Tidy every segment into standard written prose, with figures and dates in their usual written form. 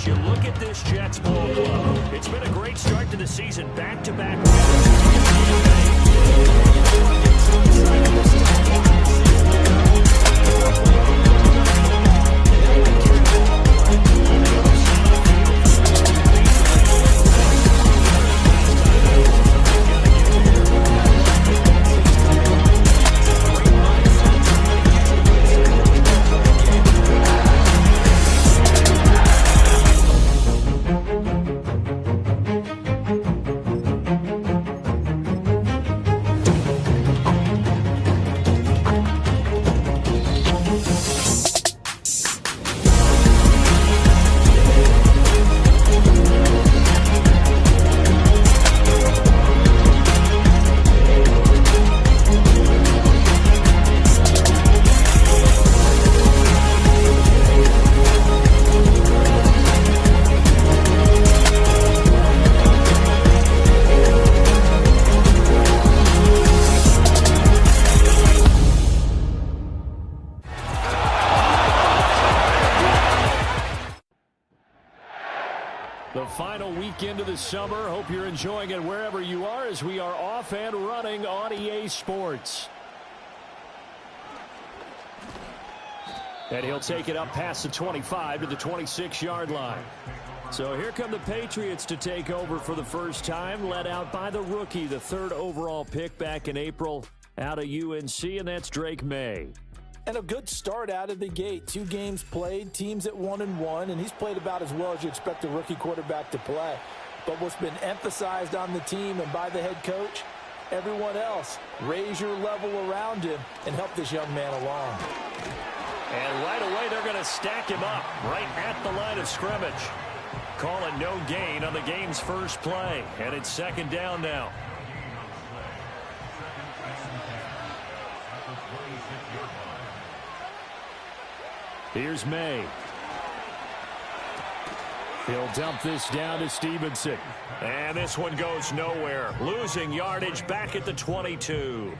as you look at this Jets ball club. It's been a great start to the season, back-to-back wins. The final weekend of the summer. Hope you're enjoying it wherever you are as we are off and running on EA Sports. And he'll take it up past the 25 to the 26-yard line. So here come the Patriots to take over for the first time, led out by the rookie, the third overall pick back in April out of UNC, and that's Drake May. And a good start out of the gate. 2 games played, teams at 1-1, and he's played about as well as you expect a rookie quarterback to play. But what's been emphasized on the team and by the head coach, everyone else, raise your level around him and help this young man along. And right away, they're going to stack him up right at the line of scrimmage. Calling no gain on the game's first play, and it's second down now. Here's May. He'll dump this down to Stevenson. And this one goes nowhere. Losing yardage back at the 22.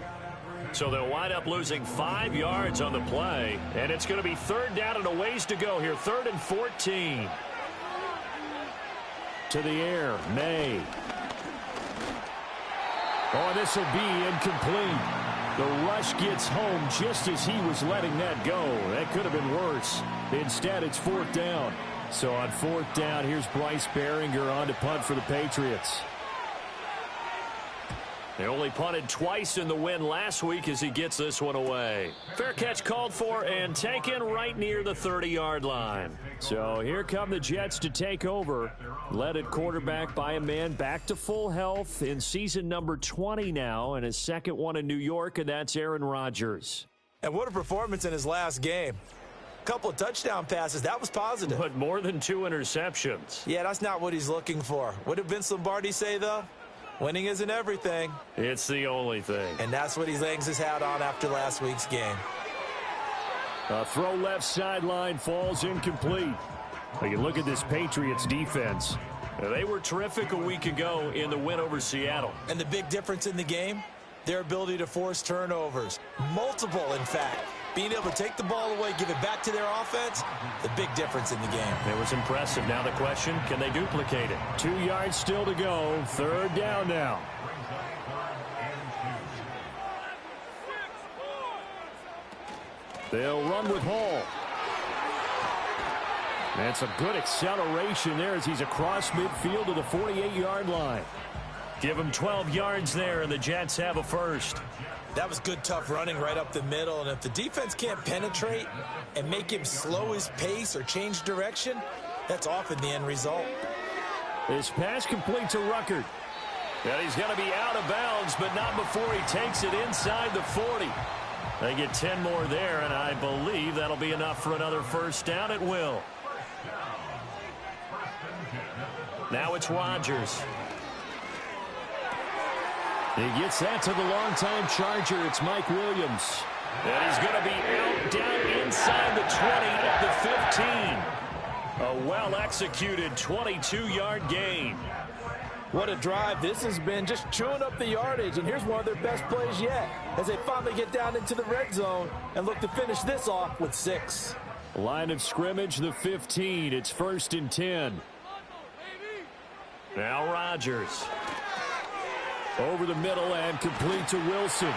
So they'll wind up losing 5 yards on the play. And it's going to be third down and a ways to go here. 3rd and 14. To the air, May. Oh, this will be incomplete. The rush gets home just as he was letting that go. That could have been worse. Instead, it's 4th down. So on 4th down, here's Bryce Behringer on to punt for the Patriots. They only punted twice in the win last week as he gets this one away. Fair catch called for and taken right near the 30-yard line. So here come the Jets to take over. Led at quarterback by a man back to full health in season number 20 now, and his second one in New York, and that's Aaron Rodgers. And what a performance in his last game. Couple of touchdown passes. That was positive. But more than 2 interceptions. Yeah, that's not what he's looking for. What did Vince Lombardi say, though? Winning isn't everything. It's the only thing. And that's what he hangs his hat on after last week's game. A throw left sideline falls incomplete. You look at this Patriots defense. They were terrific a week ago in the win over Seattle. And the big difference in the game? Their ability to force turnovers. Multiple, in fact. Being able to take the ball away, give it back to their offense, the big difference in the game. It was impressive. Now the question, can they duplicate it? 2 yards still to go. 3rd down now. They'll run with Hall. That's a good acceleration there as he's across midfield to the 48-yard line. Give him 12 yards there, and the Jets have a first. That was good, tough running right up the middle. And if the defense can't penetrate and make him slow his pace or change direction, that's often the end result. This pass complete to Ruckert. And he's going to be out of bounds, but not before he takes it inside the 40. They get 10 more there, and I believe that'll be enough for another first down. It will. Now it's Rodgers. He gets that to the longtime Charger. It's Mike Williams. And he's going to be out down inside the 20 at the 15. A well-executed 22-yard gain. What a drive. This has been just chewing up the yardage. And here's one of their best plays yet as they finally get down into the red zone and look to finish this off with 6. Line of scrimmage, the 15. It's 1st and 10. Now Rodgers. Over the middle and complete to Wilson.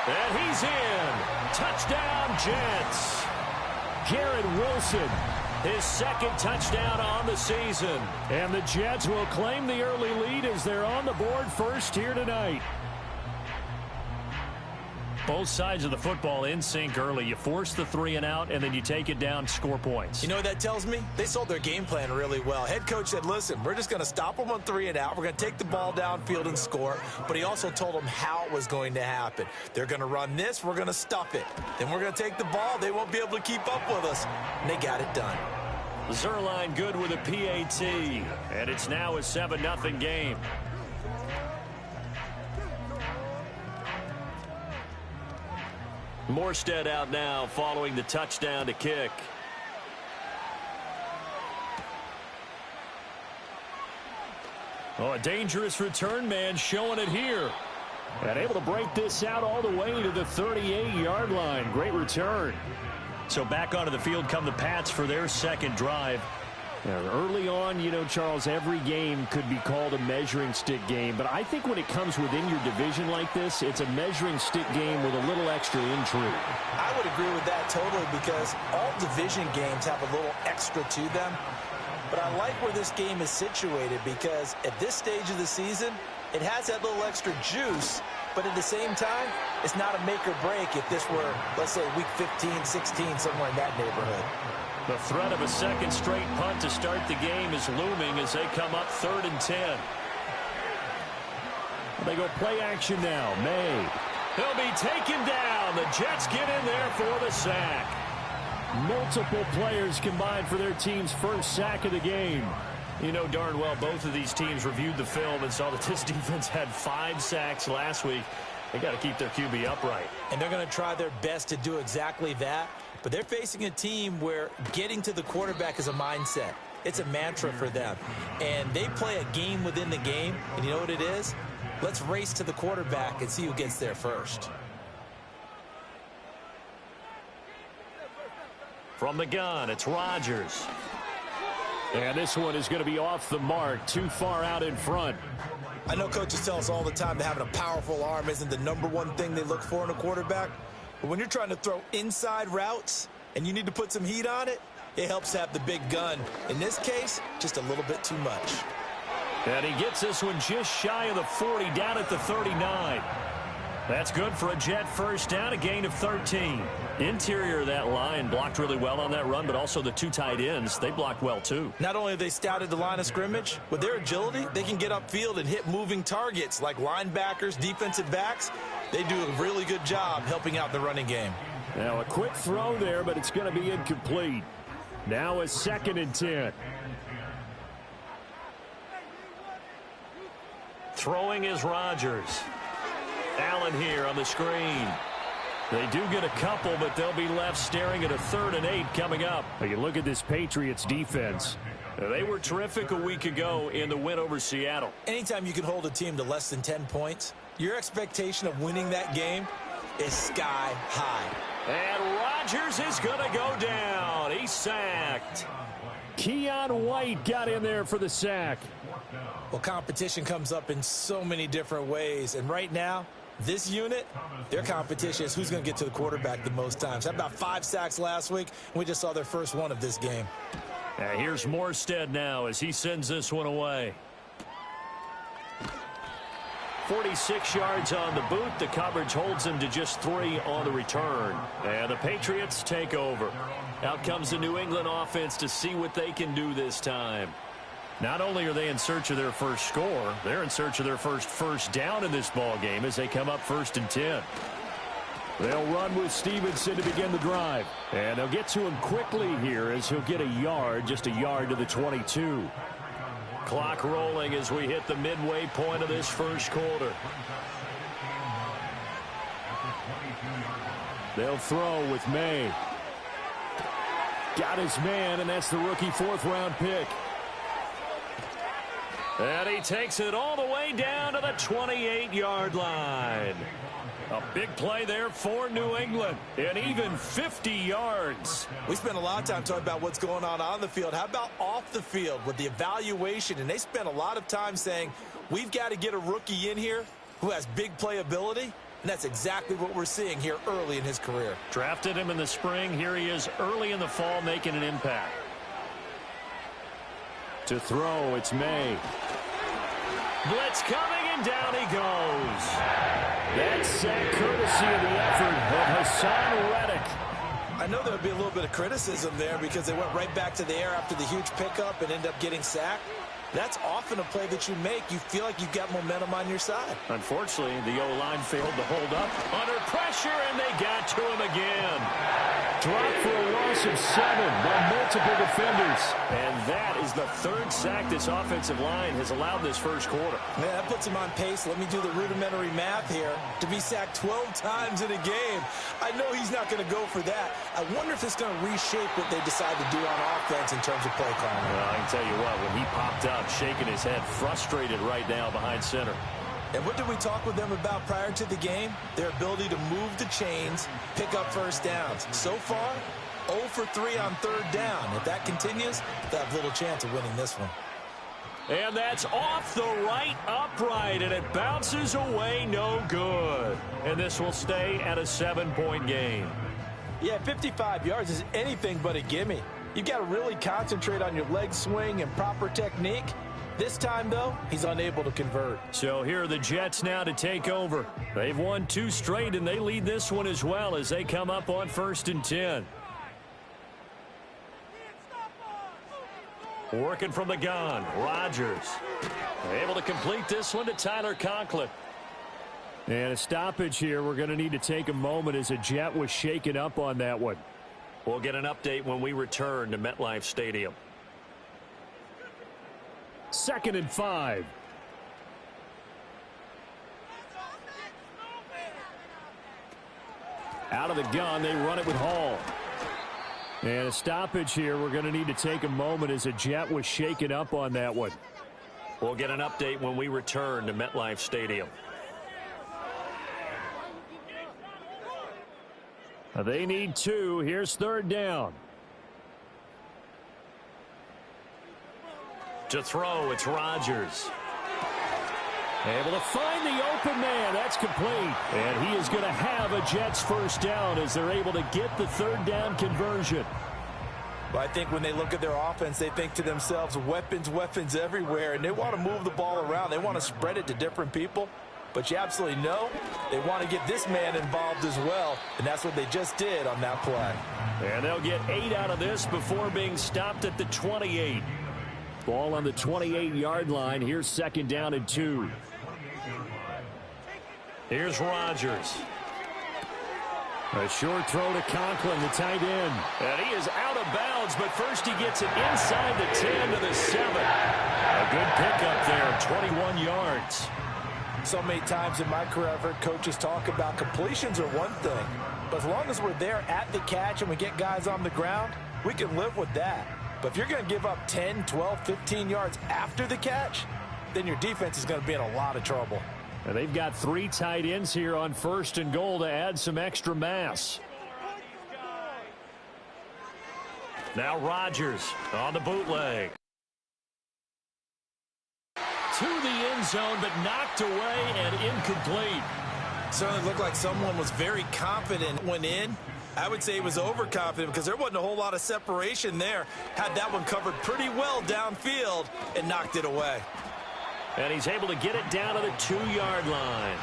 And he's in. Touchdown, Jets. Garrett Wilson, his 2nd touchdown on the season. And the Jets will claim the early lead as they're on the board first here tonight. Both sides of the football in sync early. You force the 3 and out, and then you take it down, score points. You know what that tells me? They sold their game plan really well. Head coach said, listen, we're just going to stop them on 3 and out. We're going to take the ball downfield and score. But he also told them how it was going to happen. They're going to run this. We're going to stuff it. Then we're going to take the ball. They won't be able to keep up with us. And they got it done. Zerline good with a PAT. And it's now a 7-0 game. Morstead out now following the touchdown to kick. Oh, a dangerous return man showing it here. And able to break this out all the way to the 38-yard line. Great return. So back onto the field come the Pats for their 2nd drive. Early on, you know, Charles, every game could be called a measuring stick game. But I think when it comes within your division like this, it's a measuring stick game with a little extra intrigue. I would agree with that totally because all division games have a little extra to them. But I like where this game is situated because at this stage of the season, it has that little extra juice. But at the same time, it's not a make or break if this were, let's say, week 15, 16, somewhere in that neighborhood. The threat of a 2nd straight punt to start the game is looming as they come up 3rd and 10. They go play action now. May. He'll be taken down. The Jets get in there for the sack. Multiple players combined for their team's 1st sack of the game. You know darn well both of these teams reviewed the film and saw that this defense had 5 sacks last week. They got to keep their QB upright. And they're going to try their best to do exactly that. But they're facing a team where getting to the quarterback is a mindset. It's a mantra for them. And they play a game within the game. And you know what it is? Let's race to the quarterback and see who gets there first. From the gun, it's Rodgers. And this one is going to be off the mark, too far out in front. I know coaches tell us all the time that having a powerful arm isn't the #1 thing they look for in a quarterback. But when you're trying to throw inside routes and you need to put some heat on it, it helps have the big gun. In this case, just a little bit too much. And he gets this one just shy of the 40, down at the 39. That's good for a Jet 1st down, a gain of 13. Interior of that line blocked really well on that run, but also the 2 tight ends, they blocked well too. Not only have they scouted the line of scrimmage, with their agility, they can get upfield and hit moving targets like linebackers, defensive backs. They do a really good job helping out the running game. Now a quick throw there, but it's going to be incomplete. Now a 2nd and 10. Throwing is Rodgers. Allen here on the screen. They do get a couple, but they'll be left staring at a 3rd and 8 coming up. You look at this Patriots defense. They were terrific a week ago in the win over Seattle. Anytime you can hold a team to less than 10 points, your expectation of winning that game is sky high. And Rodgers is going to go down. He's sacked. Keon White got in there for the sack. Well, competition comes up in so many different ways. And right now, this unit, their competition is who's going to get to the quarterback the most times. Had about 5 sacks last week, and we just saw their first one of this game. Here's Morstead now as he sends this one away. 46 yards on the boot. The coverage holds him to just 3 on the return. And the Patriots take over. Out comes the New England offense to see what they can do this time. Not only are they in search of their first score, they're in search of their first down in this ball game as they come up 1st and 10. They'll run with Stevenson to begin the drive. And they'll get to him quickly here as he'll get a yard, just a yard to the 22. Clock rolling as we hit the midway point of this first quarter. They'll throw with May. Got his man, and that's the rookie 4th-round pick. And he takes it all the way down to the 28-yard line. A big play there for New England, and even 50 yards. We spent a lot of time talking about what's going on the field. How about off the field with the evaluation? And they spent a lot of time saying, we've got to get a rookie in here who has big playability, and that's exactly what we're seeing here early in his career. Drafted him in the spring. Here he is early in the fall making an impact. To throw, it's May. Blitz coming, and down he goes. That's sack courtesy of the effort of Hassan Reddick. I know there would be a little bit of criticism there because they went right back to the air after the huge pickup and ended up getting sacked. That's often a play that you make. You feel like you've got momentum on your side. Unfortunately, the O-line failed to hold up under pressure, and they got to him again. Dropped for a loss of 7 by multiple defenders. And that is the 3rd sack this offensive line has allowed this first quarter. Man, that puts him on pace. Let me do the rudimentary math here. To be sacked 12 times in a game, I know he's not going to go for that. I wonder if it's going to reshape what they decide to do on offense in terms of play calling. Well, I can tell you what, when he popped up, shaking his head, frustrated right now behind center. And what did we talk with them about prior to the game? Their ability to move the chains, pick up first downs. So far, 0 for 3 on 3rd down. If that continues, they'll have little chance of winning this one. And that's off the right upright, and it bounces away no good. And this will stay at a 7-point game. Yeah, 55 yards is anything but a gimme. You've got to really concentrate on your leg swing and proper technique. This time, though, he's unable to convert. So here are the Jets now to take over. They've won 2 straight, and they lead this one as well as they come up on 1st and 10. Working from the gun, Rodgers. Able to complete this one to Tyler Conklin. And a stoppage here. We're going to need to take a moment as a Jet was shaken up on that one. We'll get an update when we return to MetLife Stadium. 2nd and 5. Out of the gun, they run it with Hall. And a stoppage here. We're going to need to take a moment as a Jet was shaken up on that one. We'll get an update when we return to MetLife Stadium. They need 2. Here's 3rd down. To throw, it's Rodgers. Able to find the open man. That's complete. And he is going to have a Jets first down as they're able to get the 3rd down conversion. Well, I think when they look at their offense, they think to themselves, weapons everywhere, and they want to move the ball around. They want to spread it to different people. But you absolutely know they want to get this man involved as well, and that's what they just did on that play. And they'll get 8 out of this before being stopped at the 28. Ball on the 28-yard line. Here's 2nd down and 2. Here's Rodgers. A short throw to Conklin, the tight end. And he is out of bounds, but first he gets it inside the 10 to the 7. A good pickup there, 21 yards. So many times in my career I've heard coaches talk about completions are one thing, but as long as we're there at the catch and we get guys on the ground, we can live with that. But if you're going to give up 10, 12, 15 yards after the catch, then your defense is going to be in a lot of trouble. And they've got 3 tight ends here on 1st and goal to add some extra mass. Now Rodgers on the bootleg. To the end zone, but knocked away and incomplete. Certainly looked like someone was very confident went in. I would say he was overconfident because there wasn't a whole lot of separation there. Had that one covered pretty well downfield and knocked it away. And he's able to get it down to the 2-yard line.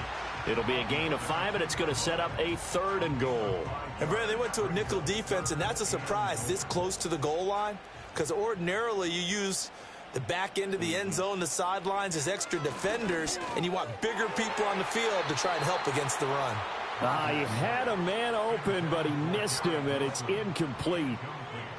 It'll be a gain of 5, and it's going to set up a 3rd and goal. And Brad, they went to a nickel defense, and that's a surprise this close to the goal line because ordinarily you use the back end of the end zone, the sidelines as extra defenders, and you want bigger people on the field to try and help against the run. He had a man open, but he missed him, and it's incomplete.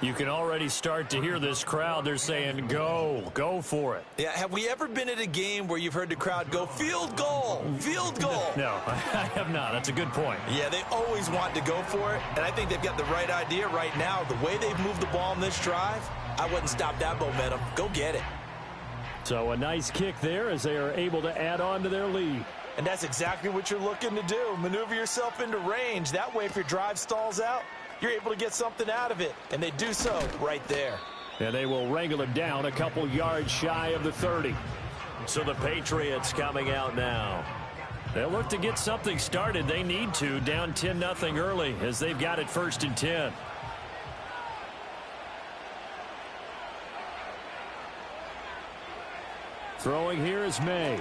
You can already start to hear this crowd. They're saying, go for it. Yeah, have we ever been at a game where you've heard the crowd go, field goal, field goal? No, I have not. That's a good point. Yeah, they always want to go for it, and I think they've got the right idea right now. The way they've moved the ball in this drive, I wouldn't stop that momentum. Go get it. So a nice kick there as they are able to add on to their lead. And that's exactly what you're looking to do. Maneuver yourself into range. That way, if your drive stalls out, you're able to get something out of it. And they do so right there. And they will wrangle him down a couple yards shy of the 30. So the Patriots coming out now. They'll look to get something started. They need to, down 10-0 early as they've got it 1st and 10. Throwing here is May.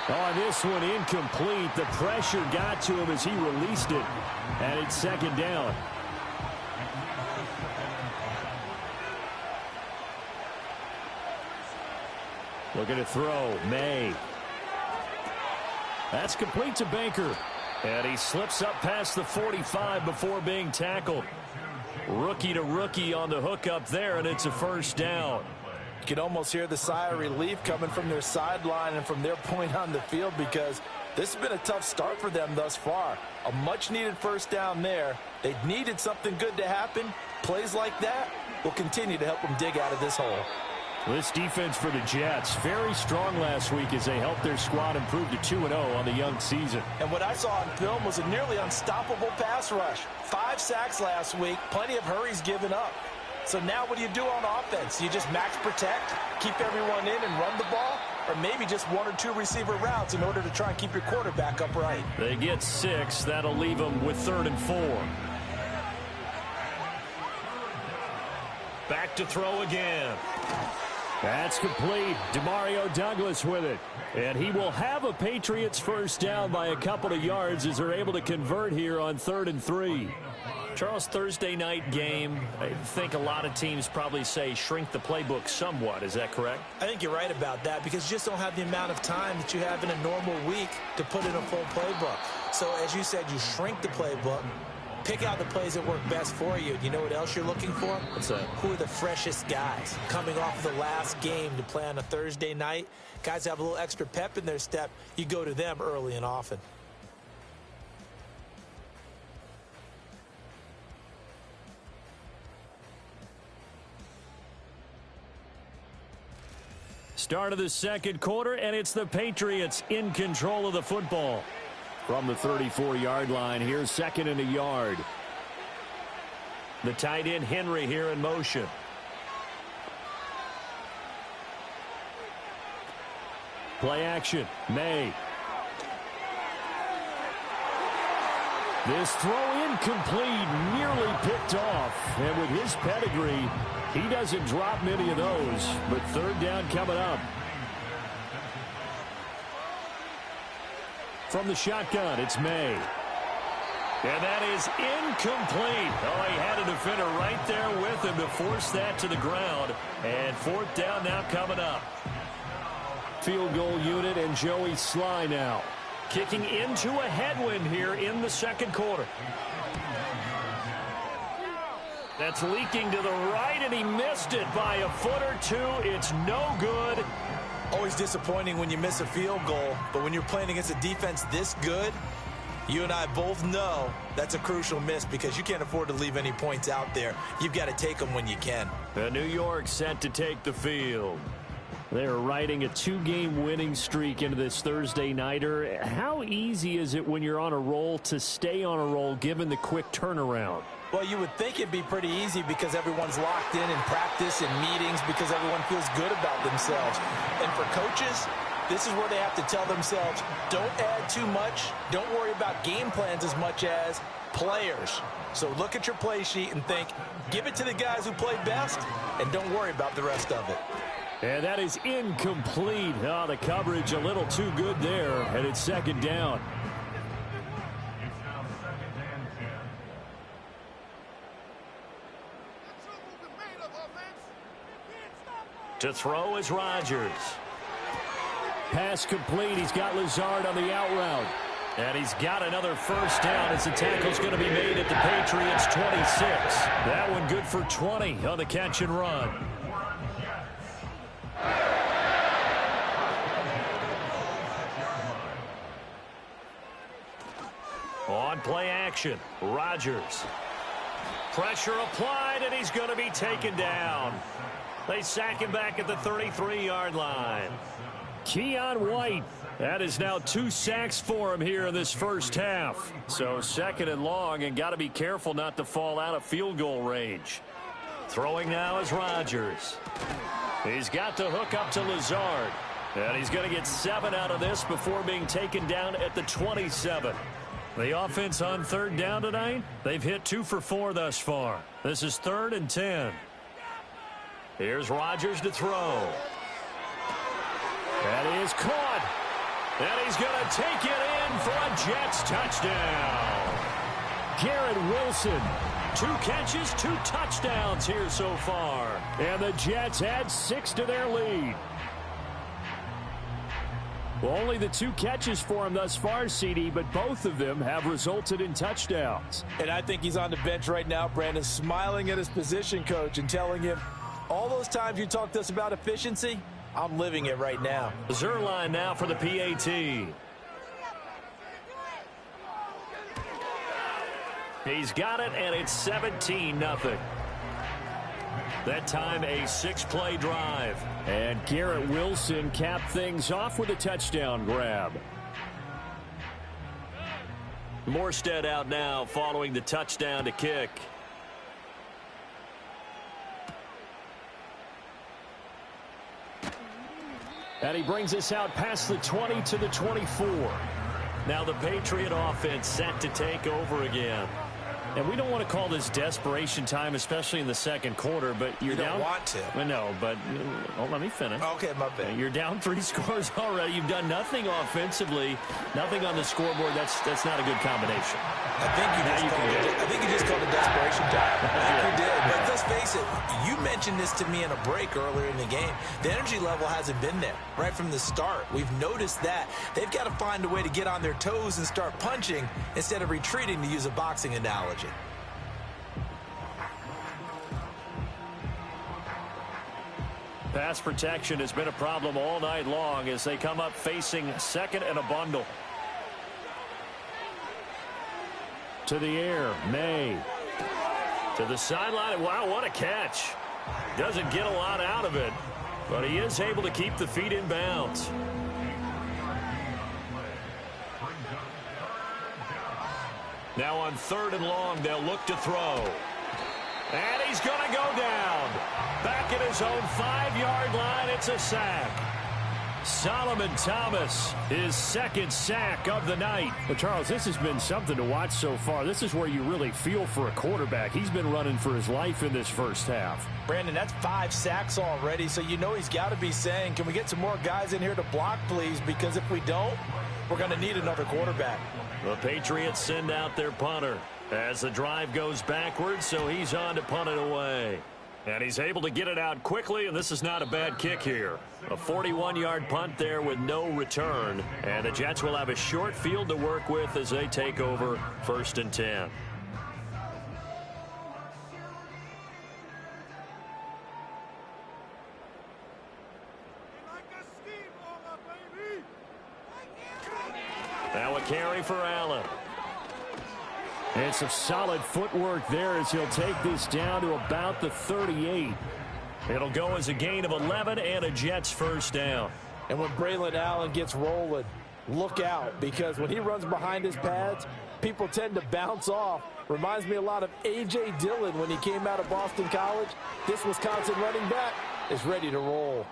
On this one, incomplete. The pressure got to him as he released it. And it's 2nd down. Looking to throw. May. That's complete to Baker. And he slips up past the 45 before being tackled. Rookie to rookie on the hook up there, and it's a 1st down. You can almost hear the sigh of relief coming from their sideline and from their point on the field, because this has been a tough start for them thus far. A much-needed 1st down there. They needed something good to happen. Plays like that will continue to help them dig out of this hole. This defense for the Jets, very strong last week as they helped their squad improve to 2-0 on the young season. And what I saw on film was a nearly unstoppable pass rush. 5 sacks last week, plenty of hurries given up. So now what do you do on offense? You just max protect, keep everyone in and run the ball, or maybe just 1 or 2 receiver routes in order to try and keep your quarterback upright. They get 6. That'll leave them with 3rd and 4. Back to throw again. That's complete. Demario Douglas with it. And he will have a Patriots 1st down by a couple of yards as they're able to convert here on 3rd and 3. Charles, Thursday night game, I think a lot of teams probably say shrink the playbook somewhat. Is that correct? I think you're right about that, because you just don't have the amount of time that you have in a normal week to put in a full playbook. So as you said, you shrink the playbook. Pick out the plays that work best for you. You know what else you're looking for? What's that? Who are the freshest guys coming off the last game to play on a Thursday night? Guys have a little extra pep in their step. You go to them early and often. Start of the 2nd quarter, and it's the Patriots in control of the football. From the 34-yard line, here's 2nd and a yard. The tight end Henry here in motion. Play action. May. This throw incomplete, nearly picked off. And with his pedigree, he doesn't drop many of those. But 3rd down coming up. From the shotgun, it's May. And that is incomplete. Oh, he had a defender right there with him to force that to the ground. And 4th down now coming up. Field goal unit and Joey Sly now. Kicking into a headwind here in the 2nd quarter. That's leaking to the right, and he missed it by a foot or 2. It's no good. Always disappointing when you miss a field goal, but when you're playing against a defense this good, you and I both know that's a crucial miss, because you can't afford to leave any points out there. You've got to take them when you can. The New York set to take the field. They're riding a 2-game winning streak into this Thursday nighter. How easy is it when you're on a roll to stay on a roll given the quick turnaround? Well, you would think it'd be pretty easy because everyone's locked in practice and meetings, because everyone feels good about themselves. And for coaches, this is where they have to tell themselves, don't add too much. Don't worry about game plans as much as players. So look at your play sheet and think, give it to the guys who play best, and don't worry about the rest of it. And that is incomplete. Oh, the coverage a little too good there, and it's 2nd down. To throw is Rodgers. Pass complete. He's got Lazard on the out route. And he's got another 1st down as the tackle's going to be made at the Patriots 26. That one good for 20 on the catch and run. On play action, Rodgers. Pressure applied, and he's going to be taken down. They sack him back at the 33-yard line. Keon White. That is now 2 sacks for him here in this first half. So 2nd and long, and got to be careful not to fall out of field goal range. Throwing now is Rodgers. He's got to hook up to Lazard. And he's going to get 7 out of this before being taken down at the 27. The offense on 3rd down tonight, they've hit 2 for 4 thus far. This is 3rd and 10. Here's Rodgers to throw. That is caught. And he's going to take it in for a Jets touchdown. Garrett Wilson. 2 catches, 2 touchdowns here so far. And the Jets add 6 to their lead. Well, only the 2 catches for him thus far, CD, but both of them have resulted in touchdowns. And I think he's on the bench right now, Brandon, smiling at his position coach and telling him, all those times you talked to us about efficiency, I'm living it right now. Zerline now for the PAT. He's got it, and it's 17-0. That time a 6-play drive. And Garrett Wilson capped things off with a touchdown grab. Morstead out now following the touchdown to kick. And he brings us out past the 20 to the 24. Now the Patriot offense set to take over again. And we don't want to call this desperation time, especially in the 2nd quarter, but you're down. You don't want to. I know, but let me finish. Okay, my bad. You're down 3 scores already. You've done nothing offensively, nothing on the scoreboard. That's not a good combination. I think you just called it desperation time. I think you did. But let's face it, you mentioned this to me in a break earlier in the game. The energy level hasn't been there right from the start. We've noticed that. They've got to find a way to get on their toes and start punching instead of retreating, to use a boxing analogy. Pass protection has been a problem all night long as they come up facing 2nd and a bundle. To the air, May. To the sideline. Wow, what a catch. Doesn't get a lot out of it, but he is able to keep the feet in bounds. Now on 3rd and long, they'll look to throw. And he's going to go down. Back at his own 5-yard line, it's a sack. Solomon Thomas, his 2nd sack of the night. But Charles, this has been something to watch so far. This is where you really feel for a quarterback. He's been running for his life in this first half. Brandon, that's 5 sacks already, so you know he's got to be saying, can we get some more guys in here to block, please? Because if we don't, we're going to need another quarterback. The Patriots send out their punter as the drive goes backwards, so he's on to punt it away. And he's able to get it out quickly, and this is not a bad kick here. A 41-yard punt there with no return. And the Jets will have a short field to work with as they take over 1st and 10. Now a carry for Allen. And some solid footwork there as he'll take this down to about the 38. It'll go as a gain of 11 and a Jets first down. And when Braylon Allen gets rolling, look out, because when he runs behind his pads, people tend to bounce off. Reminds me a lot of A.J. Dillon when he came out of Boston College. This Wisconsin running back is ready to roll.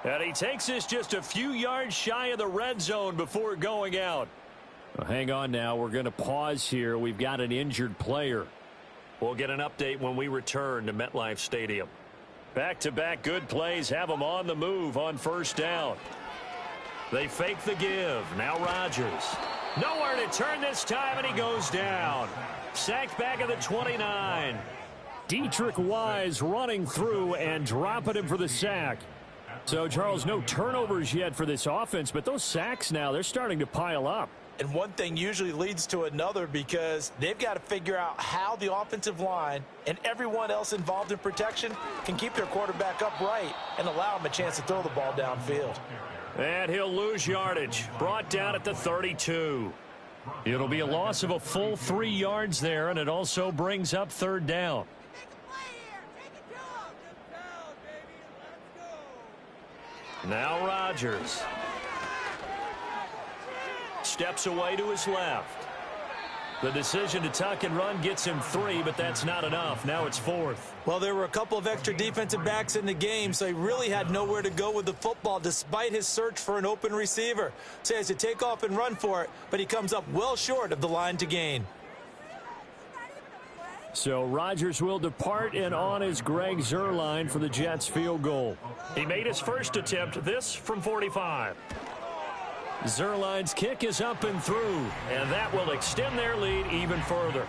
And he takes this just a few yards shy of the red zone before going out. Well, hang on now. We're going to pause here. We've got an injured player. We'll get an update when we return to MetLife Stadium. Back-to-back good plays have them on the move on 1st down. They fake the give. Now Rodgers. Nowhere to turn this time, and he goes down. Sacked back at the 29. Dietrich Wise running through and dropping him for the sack. So, Charles, no turnovers yet for this offense, but those sacks now, they're starting to pile up. And one thing usually leads to another, because they've got to figure out how the offensive line and everyone else involved in protection can keep their quarterback upright and allow him a chance to throw the ball downfield. And he'll lose yardage. Brought down at the 32. It'll be a loss of a full 3 yards there, and it also brings up 3rd down. Now Rodgers. Steps away to his left. The decision to tuck and run gets him 3, but that's not enough. Now it's 4th. Well, there were a couple of extra defensive backs in the game, so he really had nowhere to go with the football despite his search for an open receiver. So he has to take off and run for it, but he comes up well short of the line to gain. So Rodgers will depart, and on is Greg Zuerlein for the Jets field goal. He made his first attempt, this from 45. Zuerlein's kick is up and through, and that will extend their lead even further.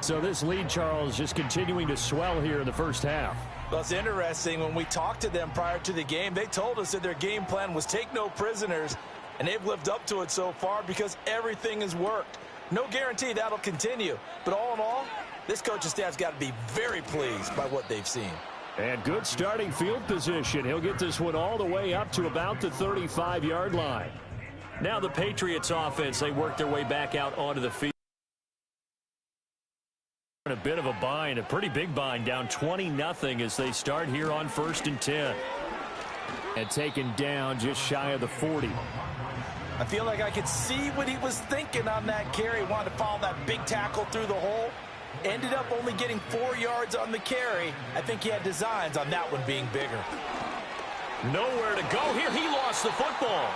So this lead, Charles, just continuing to swell here in the first half. Well, it's interesting. When we talked to them prior to the game, they told us that their game plan was take no prisoners, and they've lived up to it so far because everything has worked. No guarantee that'll continue, but all in all, this coaching staff's got to be very pleased by what they've seen. And good starting field position. He'll get this one all the way up to about the 35-yard line. Now the Patriots offense, they work their way back out onto the field. A bit of a bind, a pretty big bind, down 20-0 as they start here on 1st and 10. And taken down just shy of the 40. I feel like I could see what he was thinking on that carry. Wanted to follow that big tackle through the hole. Ended up only getting 4 yards on the carry. I think he had designs on that one being bigger. Nowhere to go here. He lost the football.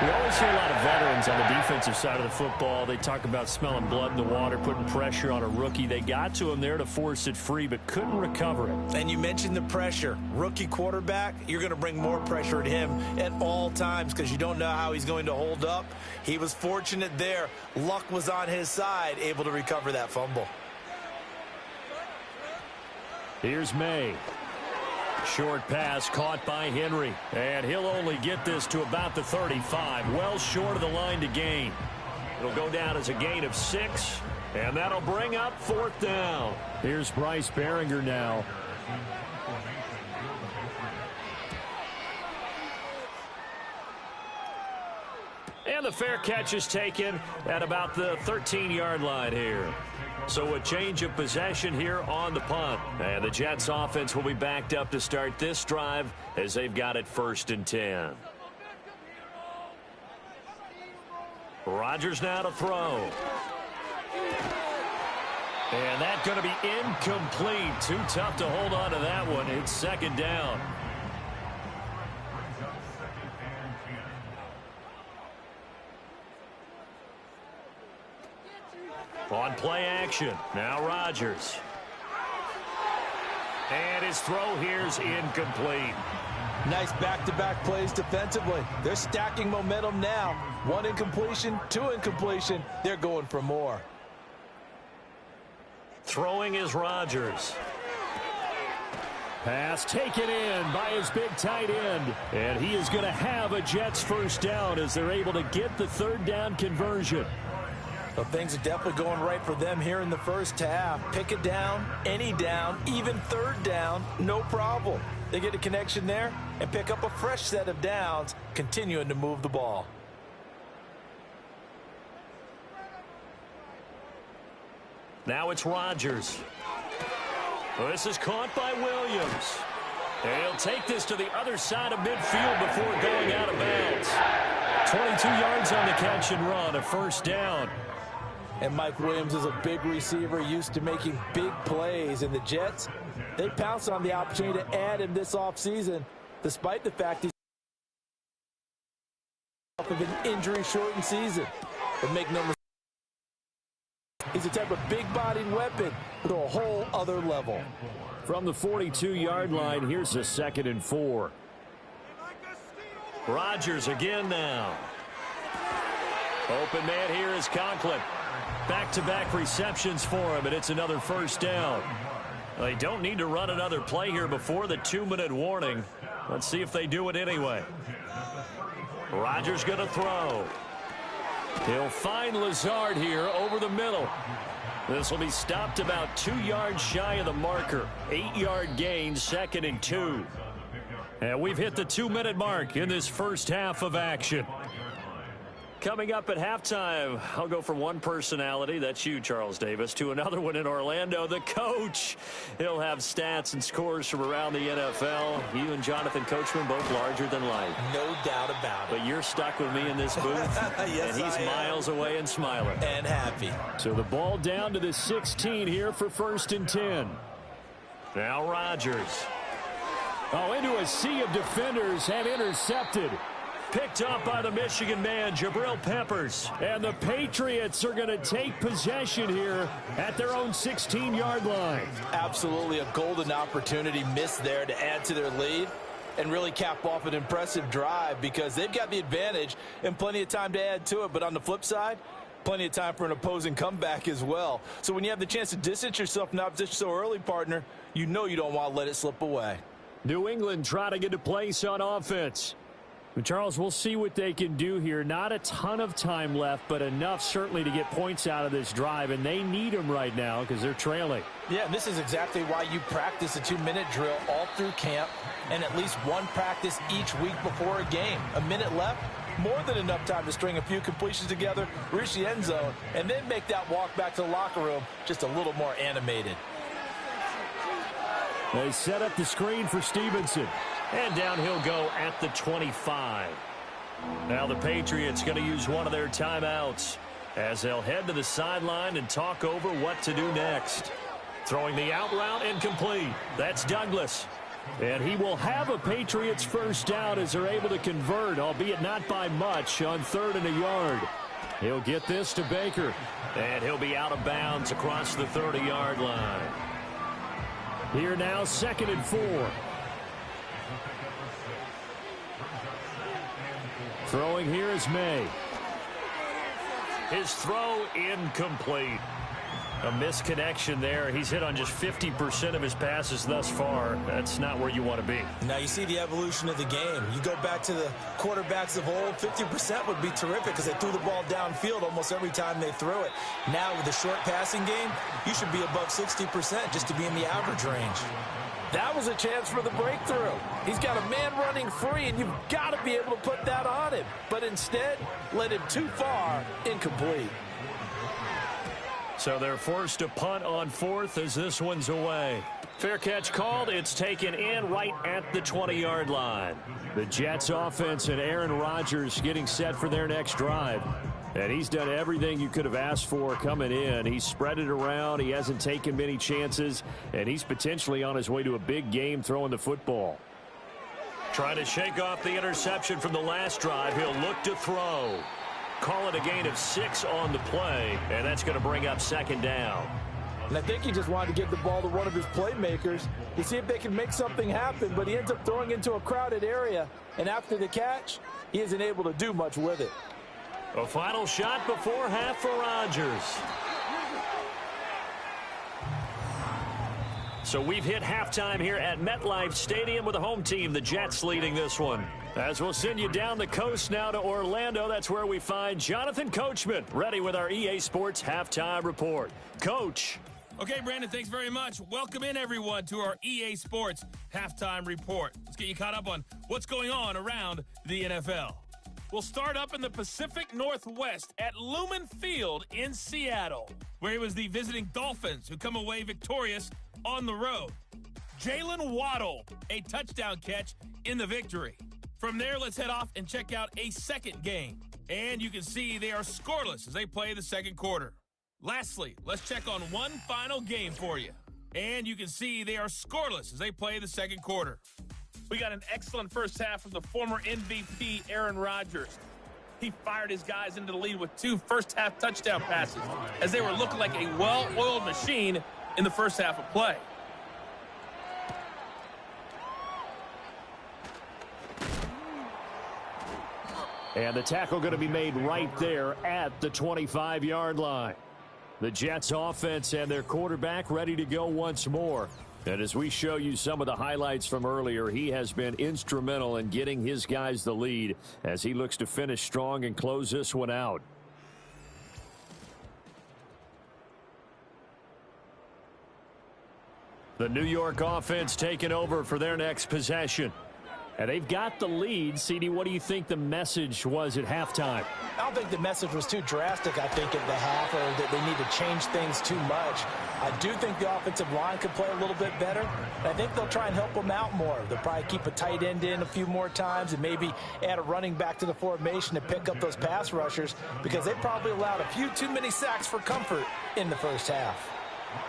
We always hear a lot of veterans on the defensive side of the football. They talk about smelling blood in the water, putting pressure on a rookie. They got to him there to force it free, but couldn't recover it. And you mentioned the pressure. Rookie quarterback, you're going to bring more pressure at him at all times because you don't know how he's going to hold up. He was fortunate there. Luck was on his side, able to recover that fumble. Here's May. Short pass caught by Henry, and he'll only get this to about the 35, well short of the line to gain. It'll go down as a gain of 6, and that'll bring up 4th down. Here's Bryce Behringer now. And the fair catch is taken at about the 13-yard line here. So a change of possession here on the punt. And the Jets offense will be backed up to start this drive as they've got it 1st and 10. Rodgers now to throw. And that's going to be incomplete. Too tough to hold on to that one. It's 2nd down. On play action, now Rodgers. And his throw here's incomplete. Nice back-to-back plays defensively. They're stacking momentum now. 1 incompletion, 2 incompletion. They're going for more. Throwing is Rodgers. Pass taken in by his big tight end. And he is going to have a Jets 1st down as they're able to get the 3rd down conversion. Well, things are definitely going right for them here in the first half. Pick a down, any down, even 3rd down, no problem. They get a connection there and pick up a fresh set of downs, continuing to move the ball. Now it's Rodgers. Well, this is caught by Williams. And he'll take this to the other side of midfield before going out of bounds. 22 yards on the catch and run, a 1st down. And Mike Williams is a big receiver, used to making big plays. And the Jets, they pounced on the opportunity to add him this offseason, despite the fact he's off of an injury-shortened season. But make no mistake, he's a type of big-bodied weapon to a whole other level. From the 42-yard line, here's a 2nd and 4. Rodgers again now. Open man here is Conklin. Back-to-back receptions for him, and it's another 1st down. They don't need to run another play here before the 2-minute warning. Let's see if they do it anyway. Rodgers going to throw. He'll find Lazard here over the middle. This will be stopped about 2 yards shy of the marker. 8-yard gain, 2nd and 2. And we've hit the 2-minute mark in this first half of action. Coming up at halftime, I'll go from one personality, that's you, Charles Davis, to another one in Orlando, the coach. He'll have stats and scores from around the NFL. You and Jonathan Coachman both larger than life. No doubt about it. But you're stuck with me in this booth, yes, and he's miles away and smiling. And happy. So the ball down to the 16 here for 1st and 10. Now Rodgers. Oh, into a sea of defenders and intercepted. Picked up by the Michigan man, Jabril Peppers. And the Patriots are going to take possession here at their own 16-yard line. Absolutely a golden opportunity missed there to add to their lead and really cap off an impressive drive because they've got the advantage and plenty of time to add to it. But on the flip side, plenty of time for an opposing comeback as well. So when you have the chance to distance yourself from the opposition so early, partner, you know you don't want to let it slip away. New England trying to get a place on offense. Charles, we'll see what they can do here. Not a ton of time left, but enough certainly to get points out of this drive, and they need them right now because they're trailing. Yeah, and this is exactly why you practice a 2-minute drill all through camp and at least one practice each week before a game. A minute left, more than enough time to string a few completions together, reach the end zone, and then make that walk back to the locker room just a little more animated. They set up the screen for Stevenson. And down he'll go at the 25. Now the Patriots going to use one of their timeouts as they'll head to the sideline and talk over what to do next. Throwing the out route incomplete. That's Douglas. And he will have a Patriots first down as they're able to convert, albeit not by much, on 3rd and a yard. He'll get this to Baker. And he'll be out of bounds across the 30-yard line. Here now, 2nd and 4. Throwing here is May. His throw incomplete. A misconnection there. He's hit on just 50% of his passes thus far. That's not where you want to be. Now you see the evolution of the game. You go back to the quarterbacks of old, 50% would be terrific because they threw the ball downfield almost every time they threw it. Now with the short passing game, you should be above 60% just to be in the average range. That was a chance for the breakthrough. He's got a man running free, and you've got to be able to put that on him. But instead, led him too far, incomplete. So they're forced to punt on 4th as this one's away. Fair catch called. It's taken in right at the 20-yard line. The Jets offense and Aaron Rodgers getting set for their next drive. And he's done everything you could have asked for coming in. He's spread it around. He hasn't taken many chances. And he's potentially on his way to a big game throwing the football. Trying to shake off the interception from the last drive. He'll look to throw. Call it a gain of 6 on the play. And that's going to bring up 2nd down. And I think he just wanted to give the ball to one of his playmakers to see if they can make something happen. But he ends up throwing into a crowded area. And after the catch, he isn't able to do much with it. A final shot before half for Rodgers. So we've hit halftime here at MetLife Stadium with the home team, the Jets, leading this one. As we'll send you down the coast now to Orlando, that's where we find Jonathan Coachman, ready with our EA Sports halftime report. Coach. Okay, Brandon, thanks very much. Welcome in, everyone, to our EA Sports halftime report. Let's get you caught up on what's going on around the NFL. We'll start up in the Pacific Northwest at Lumen Field in Seattle, where it was the visiting Dolphins who come away victorious on the road. Jalen Waddle, a touchdown catch in the victory. From there, let's head off and check out a second game. And you can see they are scoreless as they play the second quarter. Lastly, let's check on one final game for you. And you can see they are scoreless as they play the second quarter. We got an excellent first half from the former MVP, Aaron Rodgers. He fired his guys into the lead with 2 first-half touchdown passes as they were looking like a well-oiled machine in the first half of play. And the tackle going to be made right there at the 25-yard line. The Jets offense and their quarterback ready to go once more. And as we show you some of the highlights from earlier, he has been instrumental in getting his guys the lead as he looks to finish strong and close this one out. The New York offense taking over for their next possession. And they've got the lead. CD, what do you think the message was at halftime? I don't think the message was too drastic, I think, at the half, or that they need to change things too much. I do think the offensive line could play a little bit better. And I think they'll try and help them out more. They'll probably keep a tight end in a few more times and maybe add a running back to the formation to pick up those pass rushers, because they probably allowed a few too many sacks for comfort in the first half.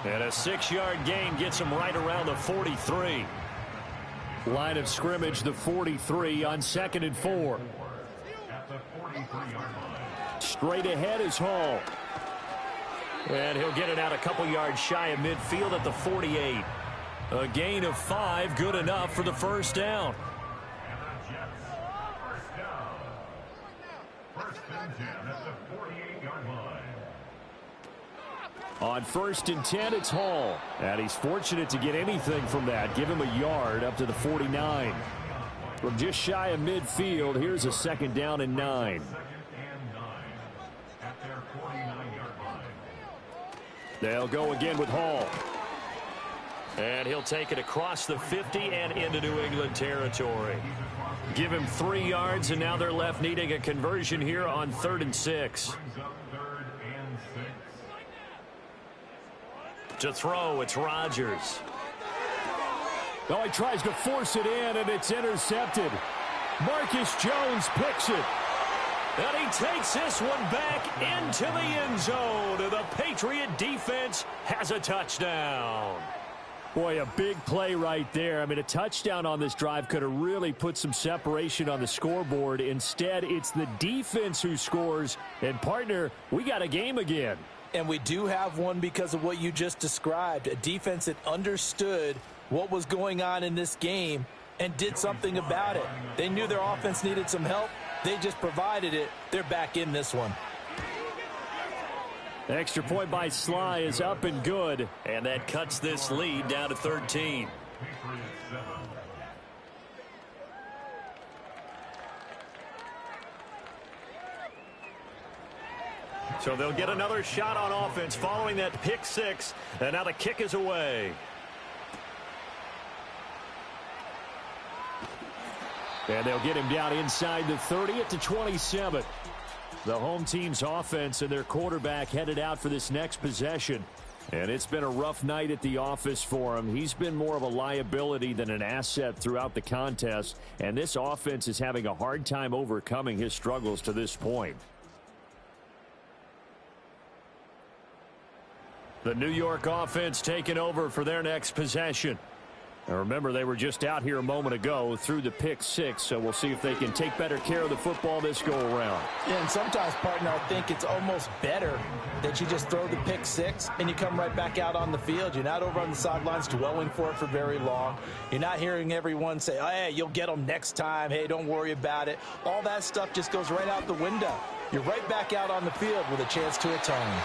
And a 6-yard gain gets them right around the 43. Line of scrimmage, the 43 on 2nd and 4. Straight ahead is Hall. And he'll get it out a couple yards shy of midfield at the 48. A gain of 5, good enough for the first down. On 1st and 10, it's Hall. And he's fortunate to get anything from that. Give him a yard up to the 49. From just shy of midfield, here's a 2nd down and 9. They'll go again with Hall. And he'll take it across the 50 and into New England territory. Give him 3 yards, and now they're left needing a conversion here on 3rd and 6. To throw, it's Rodgers. Oh, he tries to force it in, and it's intercepted. Marcus Jones picks it. And he takes this one back into the end zone. The Patriot defense has a touchdown. Boy, a big play right there. I mean, a touchdown on this drive could have really put some separation on the scoreboard. Instead, it's the defense who scores. And, partner, we got a game again. And we do have one because of what you just described. A defense that understood what was going on in this game and did something about it. They knew their offense needed some help. They just provided it. They're back in this one. Extra point by Sly is up and good. And that cuts this lead down to 13. So they'll get another shot on offense following that pick 6. And now the kick is away. And they'll get him down inside the 30 at the 27. The home team's offense and their quarterback headed out for this next possession. And it's been a rough night at the office for him. He's been more of a liability than an asset throughout the contest. And this offense is having a hard time overcoming his struggles to this point. The New York offense taking over for their next possession. Now remember, they were just out here a moment ago through the pick 6, so we'll see if they can take better care of the football this go-around. Yeah, and sometimes, partner, I think it's almost better that you just throw the pick 6 and you come right back out on the field. You're not over on the sidelines dwelling for it for very long. You're not hearing everyone say, oh, hey, you'll get them next time. Hey, don't worry about it. All that stuff just goes right out the window. You're right back out on the field with a chance to atone.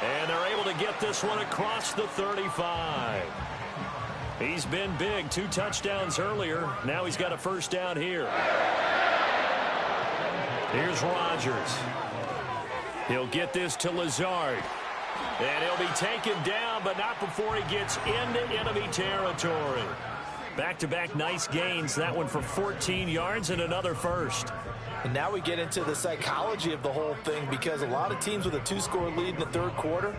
And they're able to get this one across the 35. He's been big. 2 touchdowns earlier. Now he's got a first down here. Here's Rodgers. He'll get this to Lazard. And he'll be taken down, but not before he gets into enemy territory. Back-to-back nice gains. That one for 14 yards and another first. And now we get into the psychology of the whole thing, because a lot of teams with a 2-score lead in the third quarter,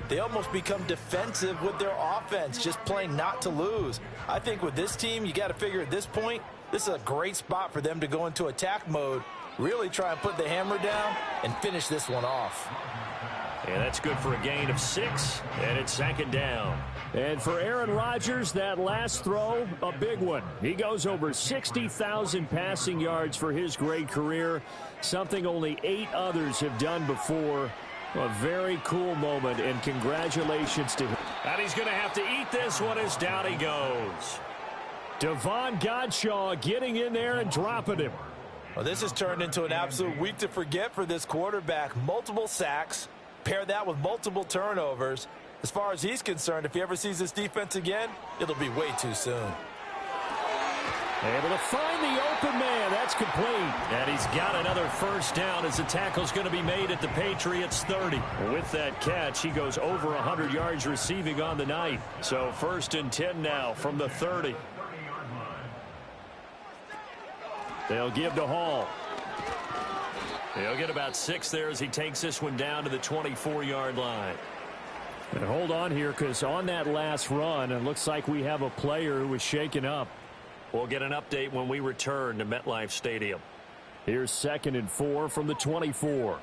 they almost become defensive with their offense, just playing not to lose. I think with this team, you got to figure at this point, this is a great spot for them to go into attack mode, really try and put the hammer down and finish this one off. And that's good for a gain of 6, and it's 2nd down. And for Aaron Rodgers, that last throw, a big one. He goes over 60,000 passing yards for his great career, something only 8 others have done before. A very cool moment, and congratulations to him. And he's going to have to eat this one as down he goes. Devon Godshaw getting in there and dropping him. Well, this has turned into an absolute week to forget for this quarterback. Multiple sacks. Pair that with multiple turnovers. As far as he's concerned, if he ever sees this defense again, it'll be way too soon. Able to find the open man. That's complete. And he's got another first down as the tackle's going to be made at the Patriots 30. With that catch, he goes over 100 yards receiving on the night. So 1st and 10 now from the 30. They'll give to Hall. He'll get about 6 there as he takes this one down to the 24-yard line. And hold on here, because on that last run, it looks like we have a player who was shaken up. We'll get an update when we return to MetLife Stadium. Here's 2nd and 4 from the 24.